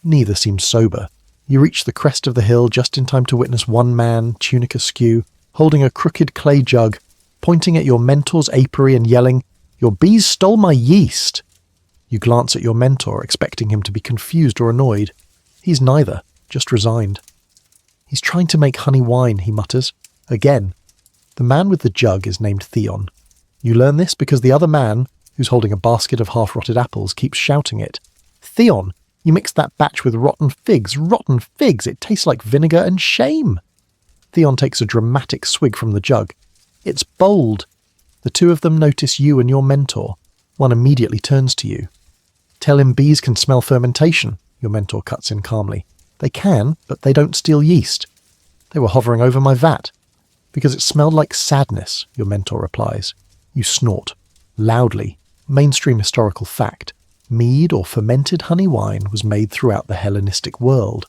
Neither seems sober. You reach the crest of the hill just in time to witness one man, tunic askew, holding a crooked clay jug, pointing at your mentor's apiary and yelling, "Your bees stole my yeast!" You glance at your mentor, expecting him to be confused or annoyed. He's neither, just resigned. He's trying to make honey wine, he mutters. Again. The man with the jug is named Theon. You learn this because the other man, who's holding a basket of half-rotted apples, keeps shouting it. Theon, you mixed that batch with rotten figs! Rotten figs! It tastes like vinegar and shame! Theon takes a dramatic swig from the jug. It's bold. The 2 of them notice you and your mentor. One immediately turns to you. Tell him bees can smell fermentation, your mentor cuts in calmly. They can, but they don't steal yeast. They were hovering over my vat. Because it smelled like sadness, your mentor replies. You snort. Loudly. Mainstream historical fact. Mead or fermented honey wine was made throughout the Hellenistic world.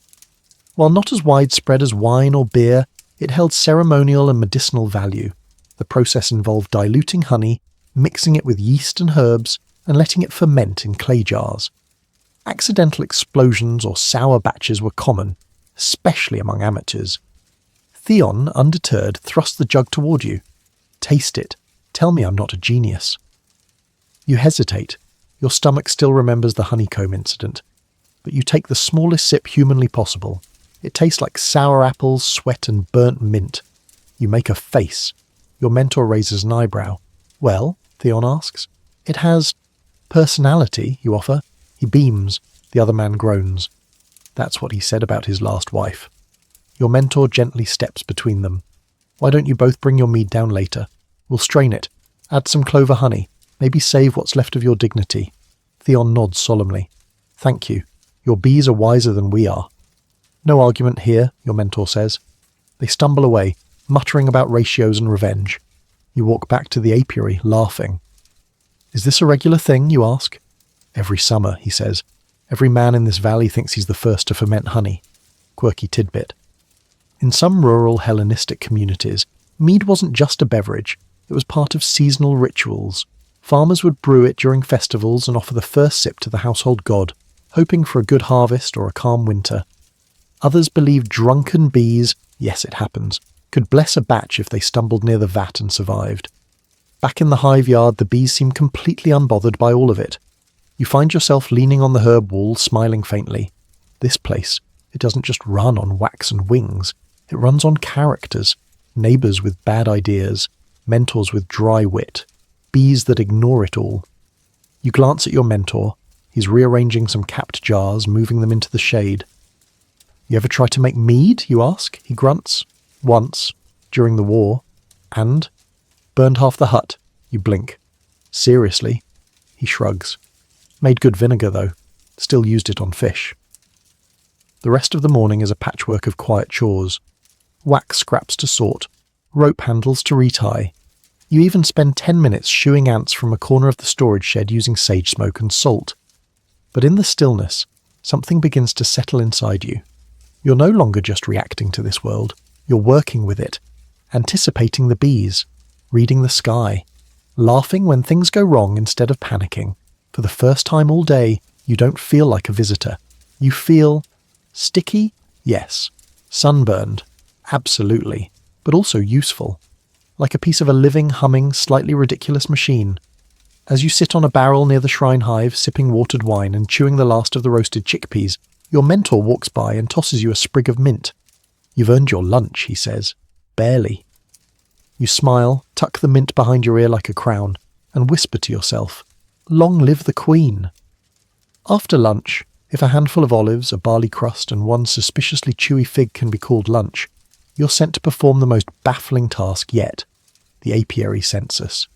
While not as widespread as wine or beer, it held ceremonial and medicinal value. The process involved diluting honey, mixing it with yeast and herbs, and letting it ferment in clay jars. Accidental explosions or sour batches were common, especially among amateurs. Theon, undeterred, thrusts the jug toward you. Taste it. Tell me I'm not a genius. You hesitate. Your stomach still remembers the honeycomb incident. But you take the smallest sip humanly possible. It tastes like sour apples, sweat, and burnt mint. You make a face. Your mentor raises an eyebrow. Well, Theon asks. It has personality, you offer. He beams. The other man groans. That's what he said about his last wife. Your mentor gently steps between them. Why don't you both bring your mead down later? We'll strain it. Add some clover honey. Maybe save what's left of your dignity. Theon nods solemnly. Thank you. Your bees are wiser than we are. No argument here, your mentor says. They stumble away, muttering about ratios and revenge. You walk back to the apiary, laughing. Is this a regular thing, you ask? Every summer, he says. Every man in this valley thinks he's the first to ferment honey. Quirky tidbit. In some rural Hellenistic communities, mead wasn't just a beverage, it was part of seasonal rituals. Farmers would brew it during festivals and offer the first sip to the household god, hoping for a good harvest or a calm winter. Others believed drunken bees, yes it happens, could bless a batch if they stumbled near the vat and survived. Back in the hive yard, the bees seem completely unbothered by all of it. You find yourself leaning on the herb wall, smiling faintly. This place, it doesn't just run on wax and wings, it runs on characters, neighbours with bad ideas, mentors with dry wit, bees that ignore it all. You glance at your mentor. He's rearranging some capped jars, moving them into the shade. You ever try to make mead, you ask? He grunts. Once, during the war. And? Burned half the hut. You blink. Seriously? He shrugs. Made good vinegar, though. Still used it on fish. The rest of the morning is a patchwork of quiet chores. Wax scraps to sort. Rope handles to retie. You even spend 10 minutes shooing ants from a corner of the storage shed using sage smoke and salt. But in the stillness, something begins to settle inside you. You're no longer just reacting to this world. You're working with it, anticipating the bees, reading the sky, laughing when things go wrong instead of panicking. For the first time all day, you don't feel like a visitor. You feel sticky? Yes. Sunburned? Absolutely. But also useful. Like a piece of a living, humming, slightly ridiculous machine. As you sit on a barrel near the shrine hive, sipping watered wine and chewing the last of the roasted chickpeas, your mentor walks by and tosses you a sprig of mint. You've earned your lunch, he says. Barely. You smile, tuck the mint behind your ear like a crown, and whisper to yourself, "Long live the Queen." After lunch, if a handful of olives, a barley crust, and one suspiciously chewy fig can be called lunch, you're sent to perform the most baffling task yet, the apiary census.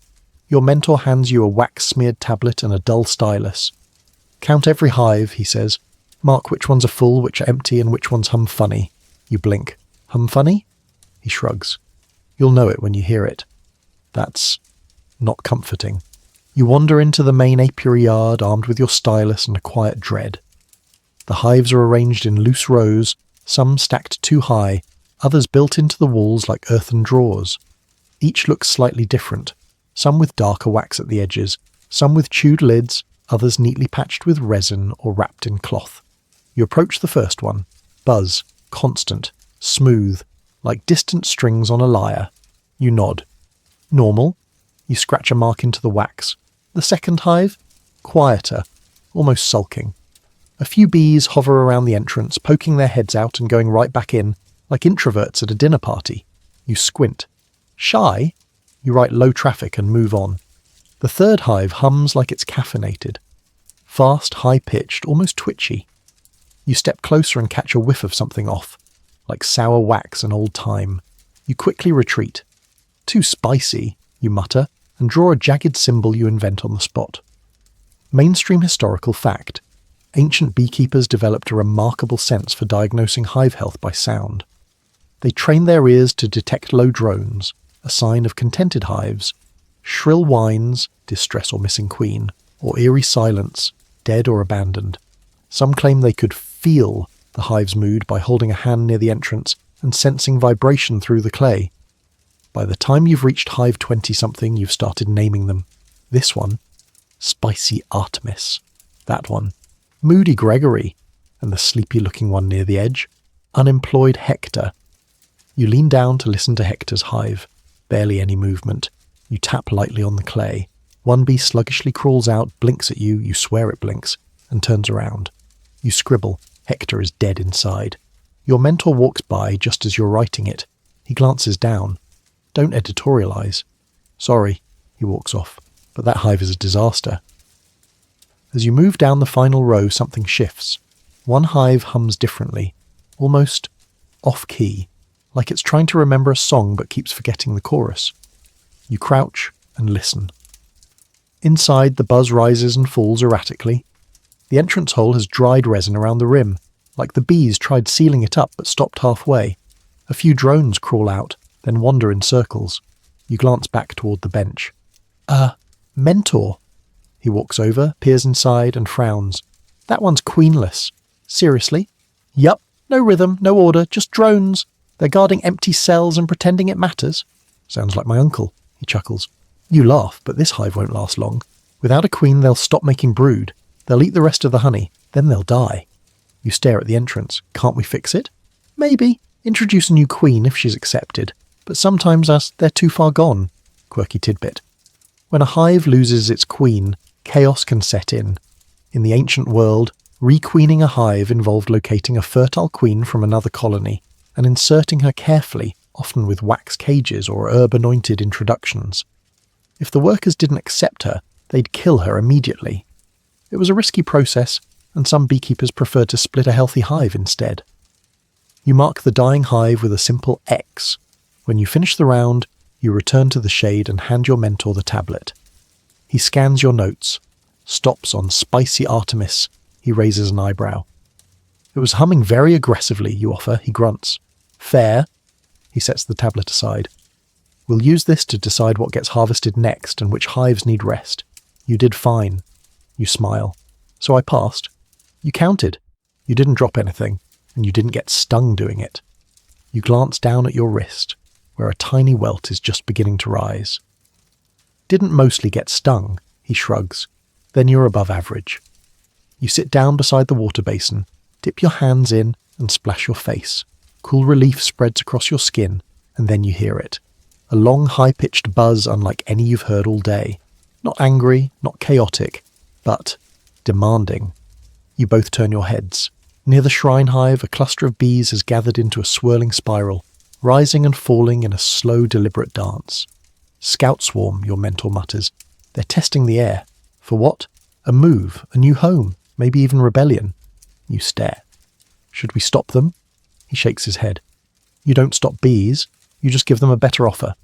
Your mentor hands you a wax-smeared tablet and a dull stylus. Count every hive, he says. Mark which ones are full, which are empty, and which ones hum funny. You blink. Hum funny? He shrugs. You'll know it when you hear it. That's not comforting. You wander into the main apiary yard, armed with your stylus and a quiet dread. The hives are arranged in loose rows, some stacked too high, others built into the walls like earthen drawers. Each looks slightly different, some with darker wax at the edges, some with chewed lids, others neatly patched with resin or wrapped in cloth. You approach the first one. Buzz, constant, smooth, like distant strings on a lyre. You nod. Normal. You scratch a mark into the wax. The second hive? Quieter, almost sulking. A few bees hover around the entrance, poking their heads out and going right back in, like introverts at a dinner party. You squint. Shy? You write low traffic and move on. The third hive hums like it's caffeinated. Fast, high-pitched, almost twitchy. You step closer and catch a whiff of something off, like sour wax and old thyme. You quickly retreat. Too spicy, you mutter, and draw a jagged symbol you invent on the spot. Mainstream historical fact. Ancient beekeepers developed a remarkable sense for diagnosing hive health by sound. They trained their ears to detect low drones, a sign of contented hives, shrill whines, distress or missing queen, or eerie silence, dead or abandoned. Some claim they could feel the hive's mood by holding a hand near the entrance and sensing vibration through the clay. By the time you've reached hive 20-something, you've started naming them. This one, Spicy Artemis. That one, Moody Gregory. And the sleepy-looking one near the edge, Unemployed Hector. You lean down to listen to Hector's hive. Barely any movement. You tap lightly on the clay. One bee sluggishly crawls out, blinks at you, you swear it blinks, and turns around. You scribble. Hector is dead inside. Your mentor walks by just as you're writing it. He glances down. Don't editorialize. Sorry, he walks off, but that hive is a disaster. As you move down the final row, something shifts. One hive hums differently, almost off-key, like it's trying to remember a song but keeps forgetting the chorus. You crouch and listen. Inside, the buzz rises and falls erratically. The entrance hole has dried resin around the rim, like the bees tried sealing it up but stopped halfway. A few drones crawl out, then wander in circles. You glance back toward the bench. Mentor. He walks over, peers inside, and frowns. That one's queenless. Seriously? Yup, no rhythm, no order, just drones. They're guarding empty cells and pretending it matters. Sounds like my uncle, he chuckles. You laugh, but this hive won't last long. Without a queen, they'll stop making brood. They'll eat the rest of the honey, then they'll die. You stare at the entrance. Can't we fix it? Maybe. Introduce a new queen if she's accepted. But sometimes they're too far gone. Quirky tidbit. When a hive loses its queen, chaos can set in. In the ancient world, requeening a hive involved locating a fertile queen from another colony and inserting her carefully, often with wax cages or herb-anointed introductions. If the workers didn't accept her, they'd kill her immediately. It was a risky process, and some beekeepers preferred to split a healthy hive instead. You mark the dying hive with a simple X. When you finish the round, you return to the shade and hand your mentor the tablet. He scans your notes, stops on spicy Artemis. He raises an eyebrow. It was humming very aggressively, you offer, he grunts. Fair. He sets the tablet aside. We'll use this to decide what gets harvested next and which hives need rest. You did fine. You smile. So I passed. You counted. You didn't drop anything, and you didn't get stung doing it. You glance down at your wrist, where a tiny welt is just beginning to rise. Didn't mostly get stung, he shrugs. Then you're above average. You sit down beside the water basin, dip your hands in and splash your face. Cool relief spreads across your skin, and then you hear it. A long, high-pitched buzz unlike any you've heard all day. Not angry, not chaotic, but demanding. You both turn your heads. Near the shrine hive, a cluster of bees has gathered into a swirling spiral, rising and falling in a slow, deliberate dance. Scout swarm, your mentor mutters. They're testing the air. For what? A move, a new home, maybe even rebellion. You stare. Should we stop them? He shakes his head. You don't stop bees, you just give them a better offer.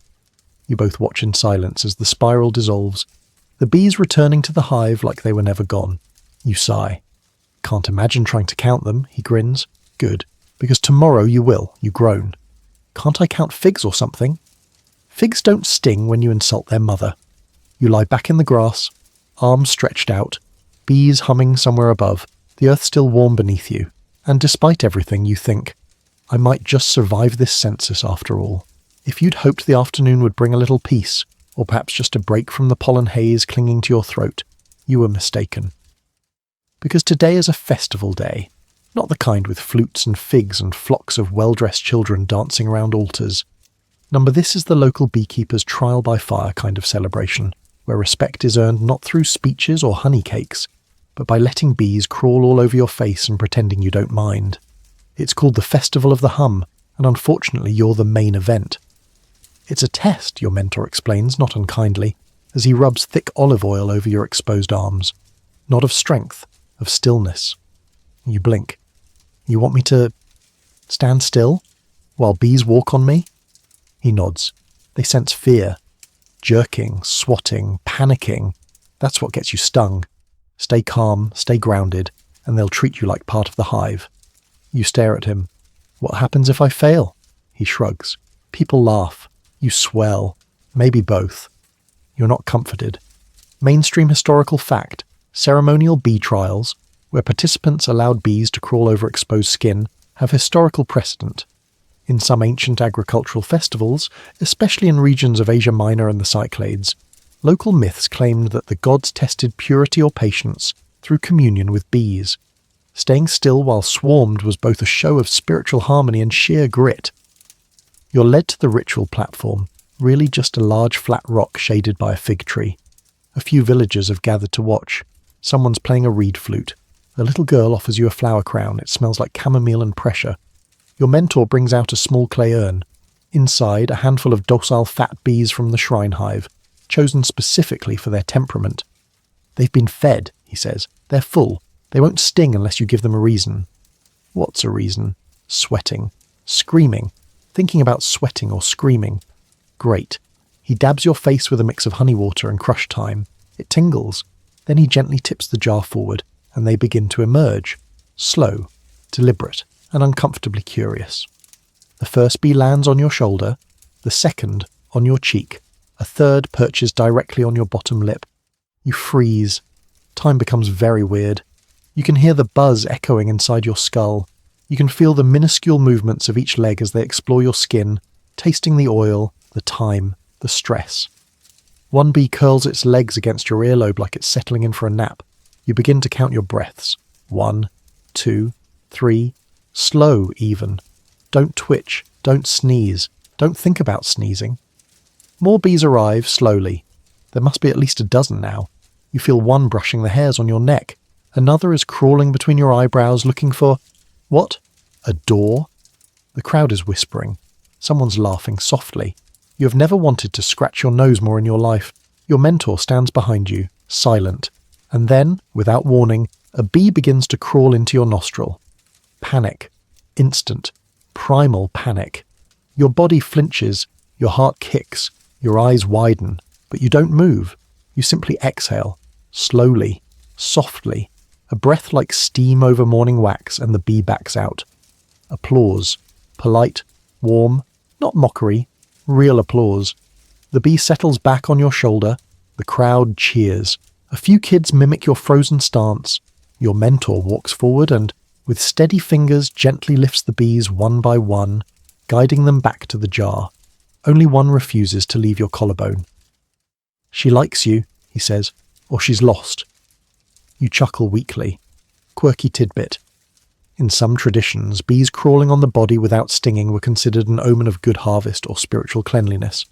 You both watch in silence as the spiral dissolves, the bees returning to the hive like they were never gone. You sigh. Can't imagine trying to count them, he grins. Good, because tomorrow you will, you groan. Can't I count figs or something? Figs don't sting when you insult their mother. You lie back in the grass, arms stretched out, bees humming somewhere above, the earth still warm beneath you, and despite everything you think, I might just survive this census after all. If you'd hoped the afternoon would bring a little peace, or perhaps just a break from the pollen haze clinging to your throat, you were mistaken. Because today is a festival day, not the kind with flutes and figs and flocks of well-dressed children dancing around altars. This is the local beekeeper's trial by fire kind of celebration, where respect is earned not through speeches or honey cakes, but by letting bees crawl all over your face and pretending you don't mind. It's called the Festival of the Hum, and unfortunately you're the main event. It's a test, your mentor explains, not unkindly, as he rubs thick olive oil over your exposed arms. Not of strength, of stillness. You blink. You want me to stand still while bees walk on me? He nods. They sense fear. Jerking, swatting, panicking. That's what gets you stung. Stay calm, stay grounded, and they'll treat you like part of the hive. You stare at him. What happens if I fail? He shrugs. People laugh. You swell. Maybe both. You're not comforted. Mainstream historical fact. Ceremonial bee trials, where participants allowed bees to crawl over exposed skin, have historical precedent. In some ancient agricultural festivals, especially in regions of Asia Minor and the Cyclades, local myths claimed that the gods tested purity or patience through communion with bees. Staying still while swarmed was both a show of spiritual harmony and sheer grit. You're led to the ritual platform, really just a large flat rock shaded by a fig tree. A few villagers have gathered to watch. Someone's playing a reed flute. A little girl offers you a flower crown. It smells like chamomile and pressure. Your mentor brings out a small clay urn. Inside, a handful of docile fat bees from the shrine hive, chosen specifically for their temperament. They've been fed, he says. They're full. They won't sting unless you give them a reason. What's a reason? Sweating. Screaming. Thinking about sweating or screaming. Great. He dabs your face with a mix of honey water and crushed thyme. It tingles. Then he gently tips the jar forward, and they begin to emerge. Slow, deliberate, and uncomfortably curious. The first bee lands on your shoulder, the second on your cheek, a third perches directly on your bottom lip. You freeze. Time becomes very weird. You can hear the buzz echoing inside your skull. You can feel the minuscule movements of each leg as they explore your skin, tasting the oil, the thyme, the stress. One bee curls its legs against your earlobe like it's settling in for a nap. You begin to count your breaths. 1, 2, 3, slow even. Don't twitch, don't sneeze, don't think about sneezing. More bees arrive slowly. There must be at least a dozen now. You feel one brushing the hairs on your neck. Another is crawling between your eyebrows looking for... What? A door? The crowd is whispering. Someone's laughing softly. You have never wanted to scratch your nose more in your life. Your mentor stands behind you, silent. And then, without warning, a bee begins to crawl into your nostril. Panic. Instant. Primal panic. Your body flinches, your heart kicks, your eyes widen, but you don't move. You simply exhale, slowly, softly, a breath like steam over morning wax, and the bee backs out. Applause. Polite, warm, not mockery, real applause. The bee settles back on your shoulder. The crowd cheers. A few kids mimic your frozen stance. Your mentor walks forward and, with steady fingers, gently lifts the bees one by one, guiding them back to the jar. Only one refuses to leave your collarbone. "She likes you," he says, "or she's lost." You chuckle weakly. Quirky tidbit. In some traditions, bees crawling on the body without stinging were considered an omen of good harvest or spiritual cleanliness.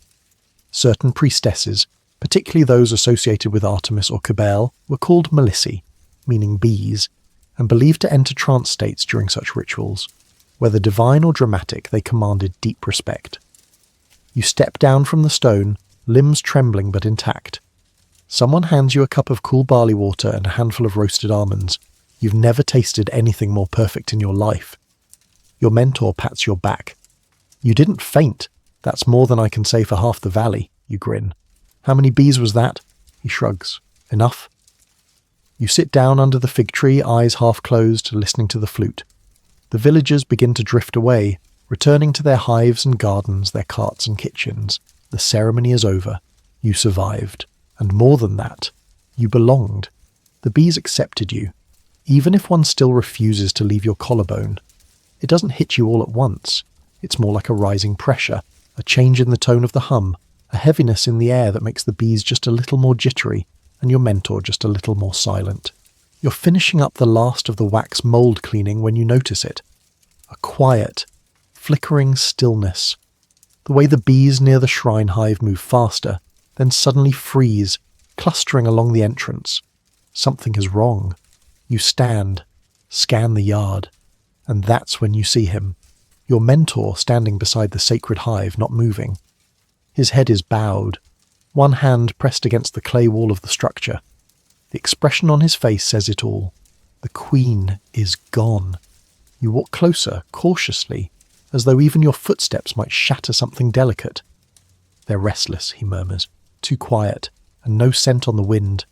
Certain priestesses, particularly those associated with Artemis or Cybele, were called melissae, meaning bees, and believed to enter trance states during such rituals. Whether divine or dramatic, they commanded deep respect. You step down from the stone, limbs trembling but intact. Someone hands you a cup of cool barley water and a handful of roasted almonds. You've never tasted anything more perfect in your life. Your mentor pats your back. "You didn't faint. That's more than I can say for half the valley," you grin. "How many bees was that?" He shrugs. "Enough?" You sit down under the fig tree, eyes half closed, listening to the flute. The villagers begin to drift away, returning to their hives and gardens, their carts and kitchens. The ceremony is over. You survived. And more than that, you belonged. The bees accepted you, even if one still refuses to leave your collarbone. It doesn't hit you all at once. It's more like a rising pressure, a change in the tone of the hum, a heaviness in the air that makes the bees just a little more jittery, and your mentor just a little more silent. You're finishing up the last of the wax mould cleaning when you notice it. A quiet, flickering stillness. The way the bees near the shrine hive move faster, then suddenly freeze, clustering along the entrance. Something is wrong. You stand, scan the yard, and that's when you see him. Your mentor standing beside the sacred hive, not moving. His head is bowed, one hand pressed against the clay wall of the structure. The expression on his face says it all. The queen is gone. You walk closer, cautiously, as though even your footsteps might shatter something delicate. "They're restless," he murmurs. "Too quiet, and no scent on the wind."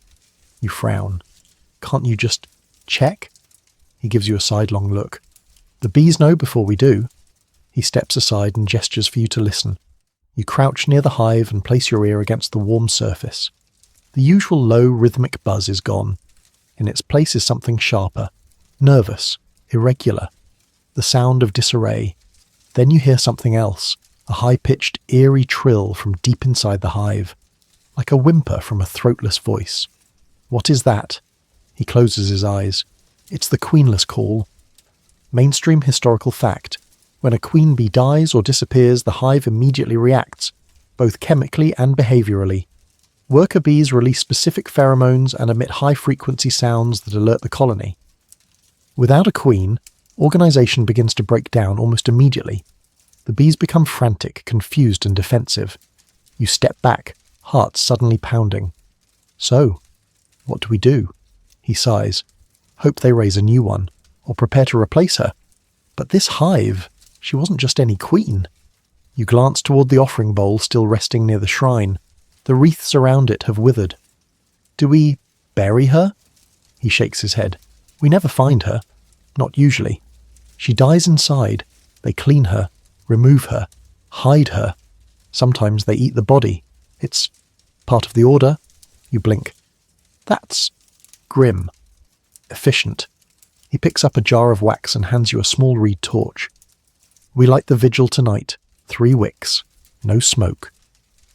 You frown. "Can't you just check?" He gives you a sidelong look. "The bees know before we do." He steps aside and gestures for you to listen. You crouch near the hive and place your ear against the warm surface. The usual low rhythmic buzz is gone. In its place is something sharper, nervous, irregular, the sound of disarray. Then you hear something else, a high-pitched, eerie trill from deep inside the hive, like a whimper from a throatless voice. What is that? He closes his eyes. It's the queenless call. Mainstream historical fact. When a queen bee dies or disappears, the hive immediately reacts, both chemically and behaviorally. Worker bees release specific pheromones and emit high-frequency sounds that alert the colony. Without a queen, organization begins to break down almost immediately. The bees become frantic, confused and defensive. You step back, heart suddenly pounding. So, what do we do? He sighs. Hope they raise a new one, or prepare to replace her. But this hive, she wasn't just any queen. You glance toward the offering bowl still resting near the shrine. The wreaths around it have withered. Do we bury her? He shakes his head. We never find her. Not usually. She dies inside. They clean her, remove her, hide her. Sometimes they eat the body. It's part of the order. You blink. That's grim. Efficient. He picks up a jar of wax and hands you a small reed torch. We light the vigil tonight. 3 wicks. No smoke.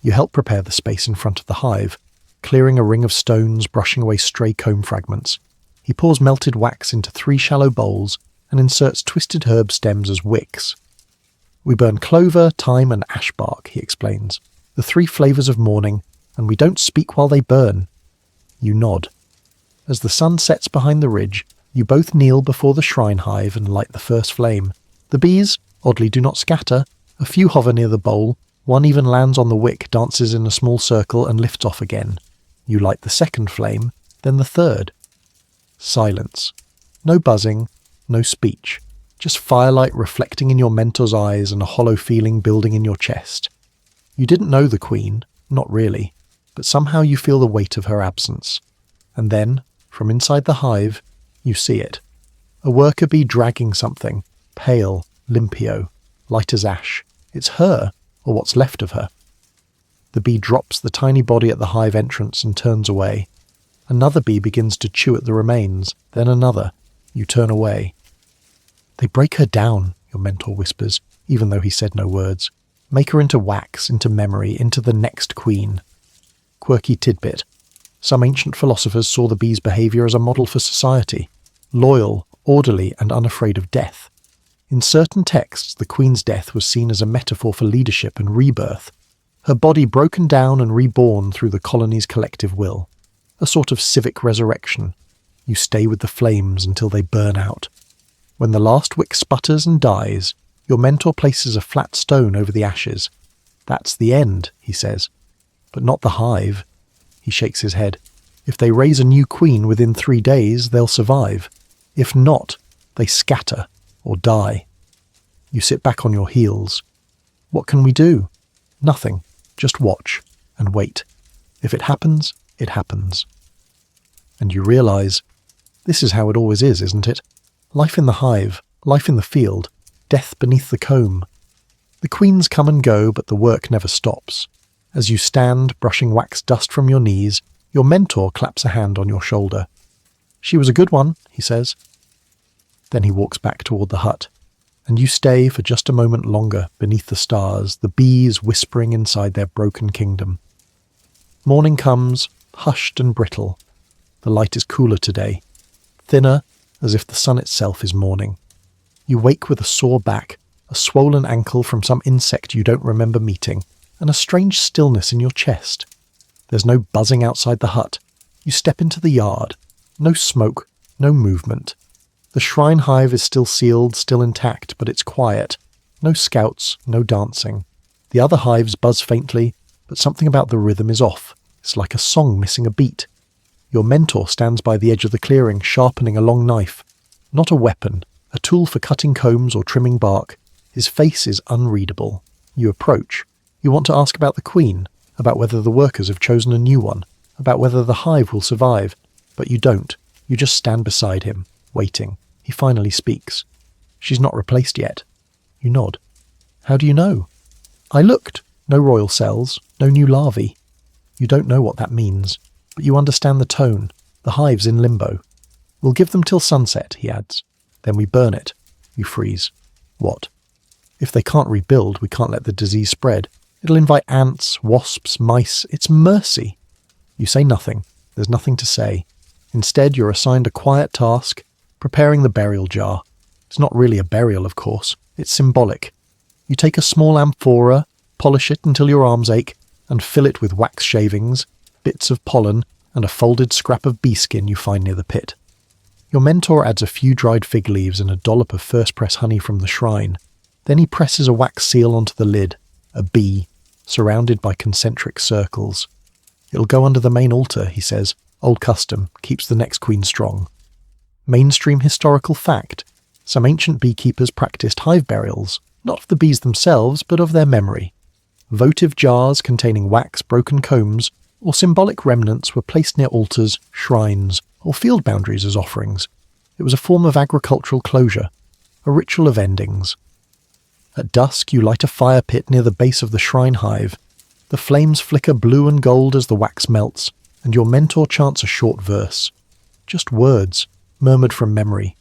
You help prepare the space in front of the hive, clearing a ring of stones, brushing away stray comb fragments. He pours melted wax into 3 shallow bowls and inserts twisted herb stems as wicks. We burn clover, thyme and ash bark, he explains, the 3 flavours of morning, and we don't speak while they burn. You nod. As the sun sets behind the ridge, you both kneel before the shrine hive and light the first flame. The bees, oddly, do not scatter. A few hover near the bowl. One even lands on the wick, dances in a small circle and lifts off again. You light the second flame, then the third. Silence. No buzzing, no speech. Just firelight reflecting in your mentor's eyes and a hollow feeling building in your chest. You didn't know the queen, not really, but somehow you feel the weight of her absence. And then, from inside the hive, you see it. A worker bee dragging something, pale, limpio, light as ash. It's her, or what's left of her. The bee drops the tiny body at the hive entrance and turns away. Another bee begins to chew at the remains, then another. You turn away. They break her down, your mentor whispers, even though he said no words. Make her into wax, into memory, into the next queen. Quirky tidbit. Some ancient philosophers saw the bee's behaviour as a model for society. Loyal, orderly, and unafraid of death. In certain texts, the queen's death was seen as a metaphor for leadership and rebirth. Her body broken down and reborn through the colony's collective will. A sort of civic resurrection. You stay with the flames until they burn out. When the last wick sputters and dies, your mentor places a flat stone over the ashes. That's the end, he says. But not the hive. He shakes his head. If they raise a new queen within 3 days, they'll survive. If not, they scatter or die. You sit back on your heels. What can we do? Nothing. Just watch and wait. If it happens, it happens. And you realise, this is how it always is, isn't it? Life in the hive, life in the field, death beneath the comb. The queens come and go, but the work never stops. As you stand, brushing wax dust from your knees, your mentor claps a hand on your shoulder. She was a good one, he says. Then he walks back toward the hut, and you stay for just a moment longer beneath the stars, the bees whispering inside their broken kingdom. Morning comes, hushed and brittle. The light is cooler today, thinner, as if the sun itself is morning. You wake with a sore back, a swollen ankle from some insect you don't remember meeting, and a strange stillness in your chest. There's no buzzing outside the hut. You step into the yard. No smoke, no movement. The shrine hive is still sealed, still intact, but it's quiet. No scouts, no dancing. The other hives buzz faintly, but something about the rhythm is off. It's like a song missing a beat. Your mentor stands by the edge of the clearing, sharpening a long knife. Not a weapon, a tool for cutting combs or trimming bark. His face is unreadable. You approach. You want to ask about the queen, about whether the workers have chosen a new one, about whether the hive will survive. But you don't. You just stand beside him, waiting. He finally speaks. She's not replaced yet. You nod. How do you know? I looked. No royal cells, no new larvae. You don't know what that means, but you understand the tone. The hive's in limbo. We'll give them till sunset, he adds. Then we burn it. You freeze. What? If they can't rebuild, we can't let the disease spread. It'll invite ants, wasps, mice. It's mercy. You say nothing. There's nothing to say. Instead, you're assigned a quiet task, preparing the burial jar. It's not really a burial, of course. It's symbolic. You take a small amphora, polish it until your arms ache, and fill it with wax shavings, bits of pollen, and a folded scrap of bee skin you find near the pit. Your mentor adds a few dried fig leaves and a dollop of first-press honey from the shrine. Then he presses a wax seal onto the lid, a bee, surrounded by concentric circles. It'll go under the main altar, he says. Old custom, keeps the next queen strong. Mainstream historical fact. Some ancient beekeepers practiced hive burials, not of the bees themselves, but of their memory. Votive jars containing wax, broken combs, or symbolic remnants were placed near altars, shrines, or field boundaries as offerings. It was a form of agricultural closure, a ritual of endings. At dusk, you light a fire pit near the base of the shrine hive. The flames flicker blue and gold as the wax melts, and your mentor chants a short verse. Just words, murmured from memory.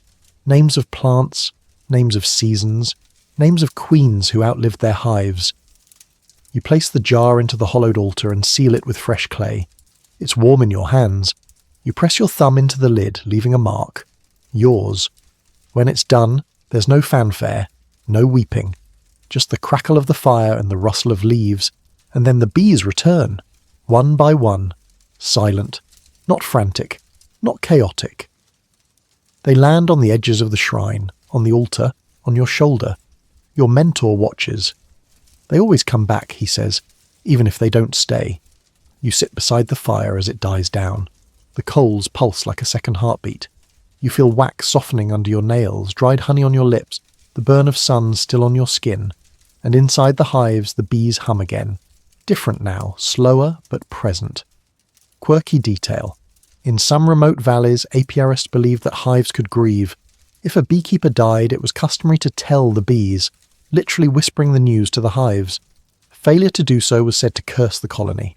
Names of plants, names of seasons, names of queens who outlived their hives. You place the jar into the hollowed altar and seal it with fresh clay. It's warm in your hands. You press your thumb into the lid, leaving a mark. Yours. When it's done, there's no fanfare, no weeping, just the crackle of the fire and the rustle of leaves, and then the bees return, one by one, silent, not frantic, not chaotic. They land on the edges of the shrine, on the altar, on your shoulder. Your mentor watches. They always come back, he says, even if they don't stay. You sit beside the fire as it dies down. The coals pulse like a second heartbeat. You feel wax softening under your nails, dried honey on your lips, the burn of sun still on your skin. And inside the hives the bees hum again. Different now, slower but present. Quirky detail. In some remote valleys, apiarists believed that hives could grieve. If a beekeeper died, it was customary to tell the bees, literally whispering the news to the hives. Failure to do so was said to curse the colony.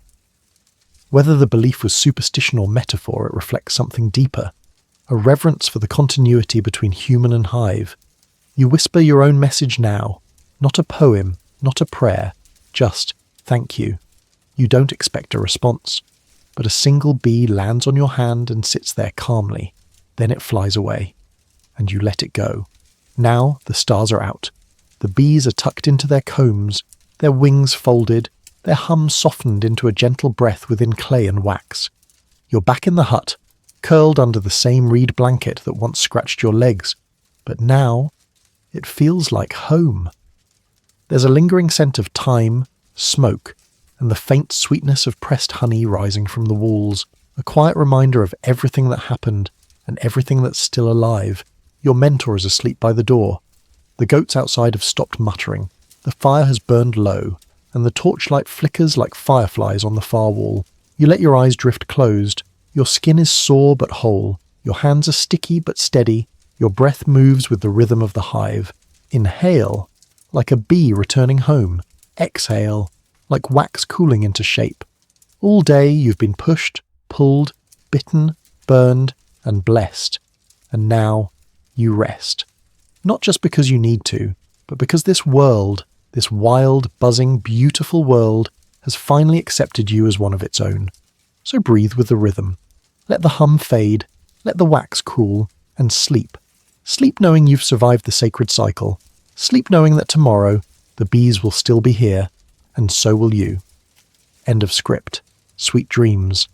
Whether the belief was superstition or metaphor, it reflects something deeper, a reverence for the continuity between human and hive. You whisper your own message now, not a poem, not a prayer, just thank you. You don't expect a response, but a single bee lands on your hand and sits there calmly. Then it flies away, and you let it go. Now the stars are out. The bees are tucked into their combs, their wings folded, their hum softened into a gentle breath within clay and wax. You're back in the hut, curled under the same reed blanket that once scratched your legs, but now it feels like home. There's a lingering scent of thyme, smoke, and the faint sweetness of pressed honey rising from the walls, a quiet reminder of everything that happened and everything that's still alive. Your mentor is asleep by the door. The goats outside have stopped muttering. The fire has burned low, and the torchlight flickers like fireflies on the far wall. You let your eyes drift closed. Your skin is sore but whole. Your hands are sticky but steady. Your breath moves with the rhythm of the hive. Inhale, like a bee returning home. Exhale, like wax cooling into shape. All day you've been pushed, pulled, bitten, burned, and blessed. And now you rest. Not just because you need to, but because this world, this wild, buzzing, beautiful world, has finally accepted you as one of its own. So breathe with the rhythm. Let the hum fade, let the wax cool, and sleep. Sleep knowing you've survived the sacred cycle. Sleep knowing that tomorrow the bees will still be here, and so will you. End of script. Sweet dreams.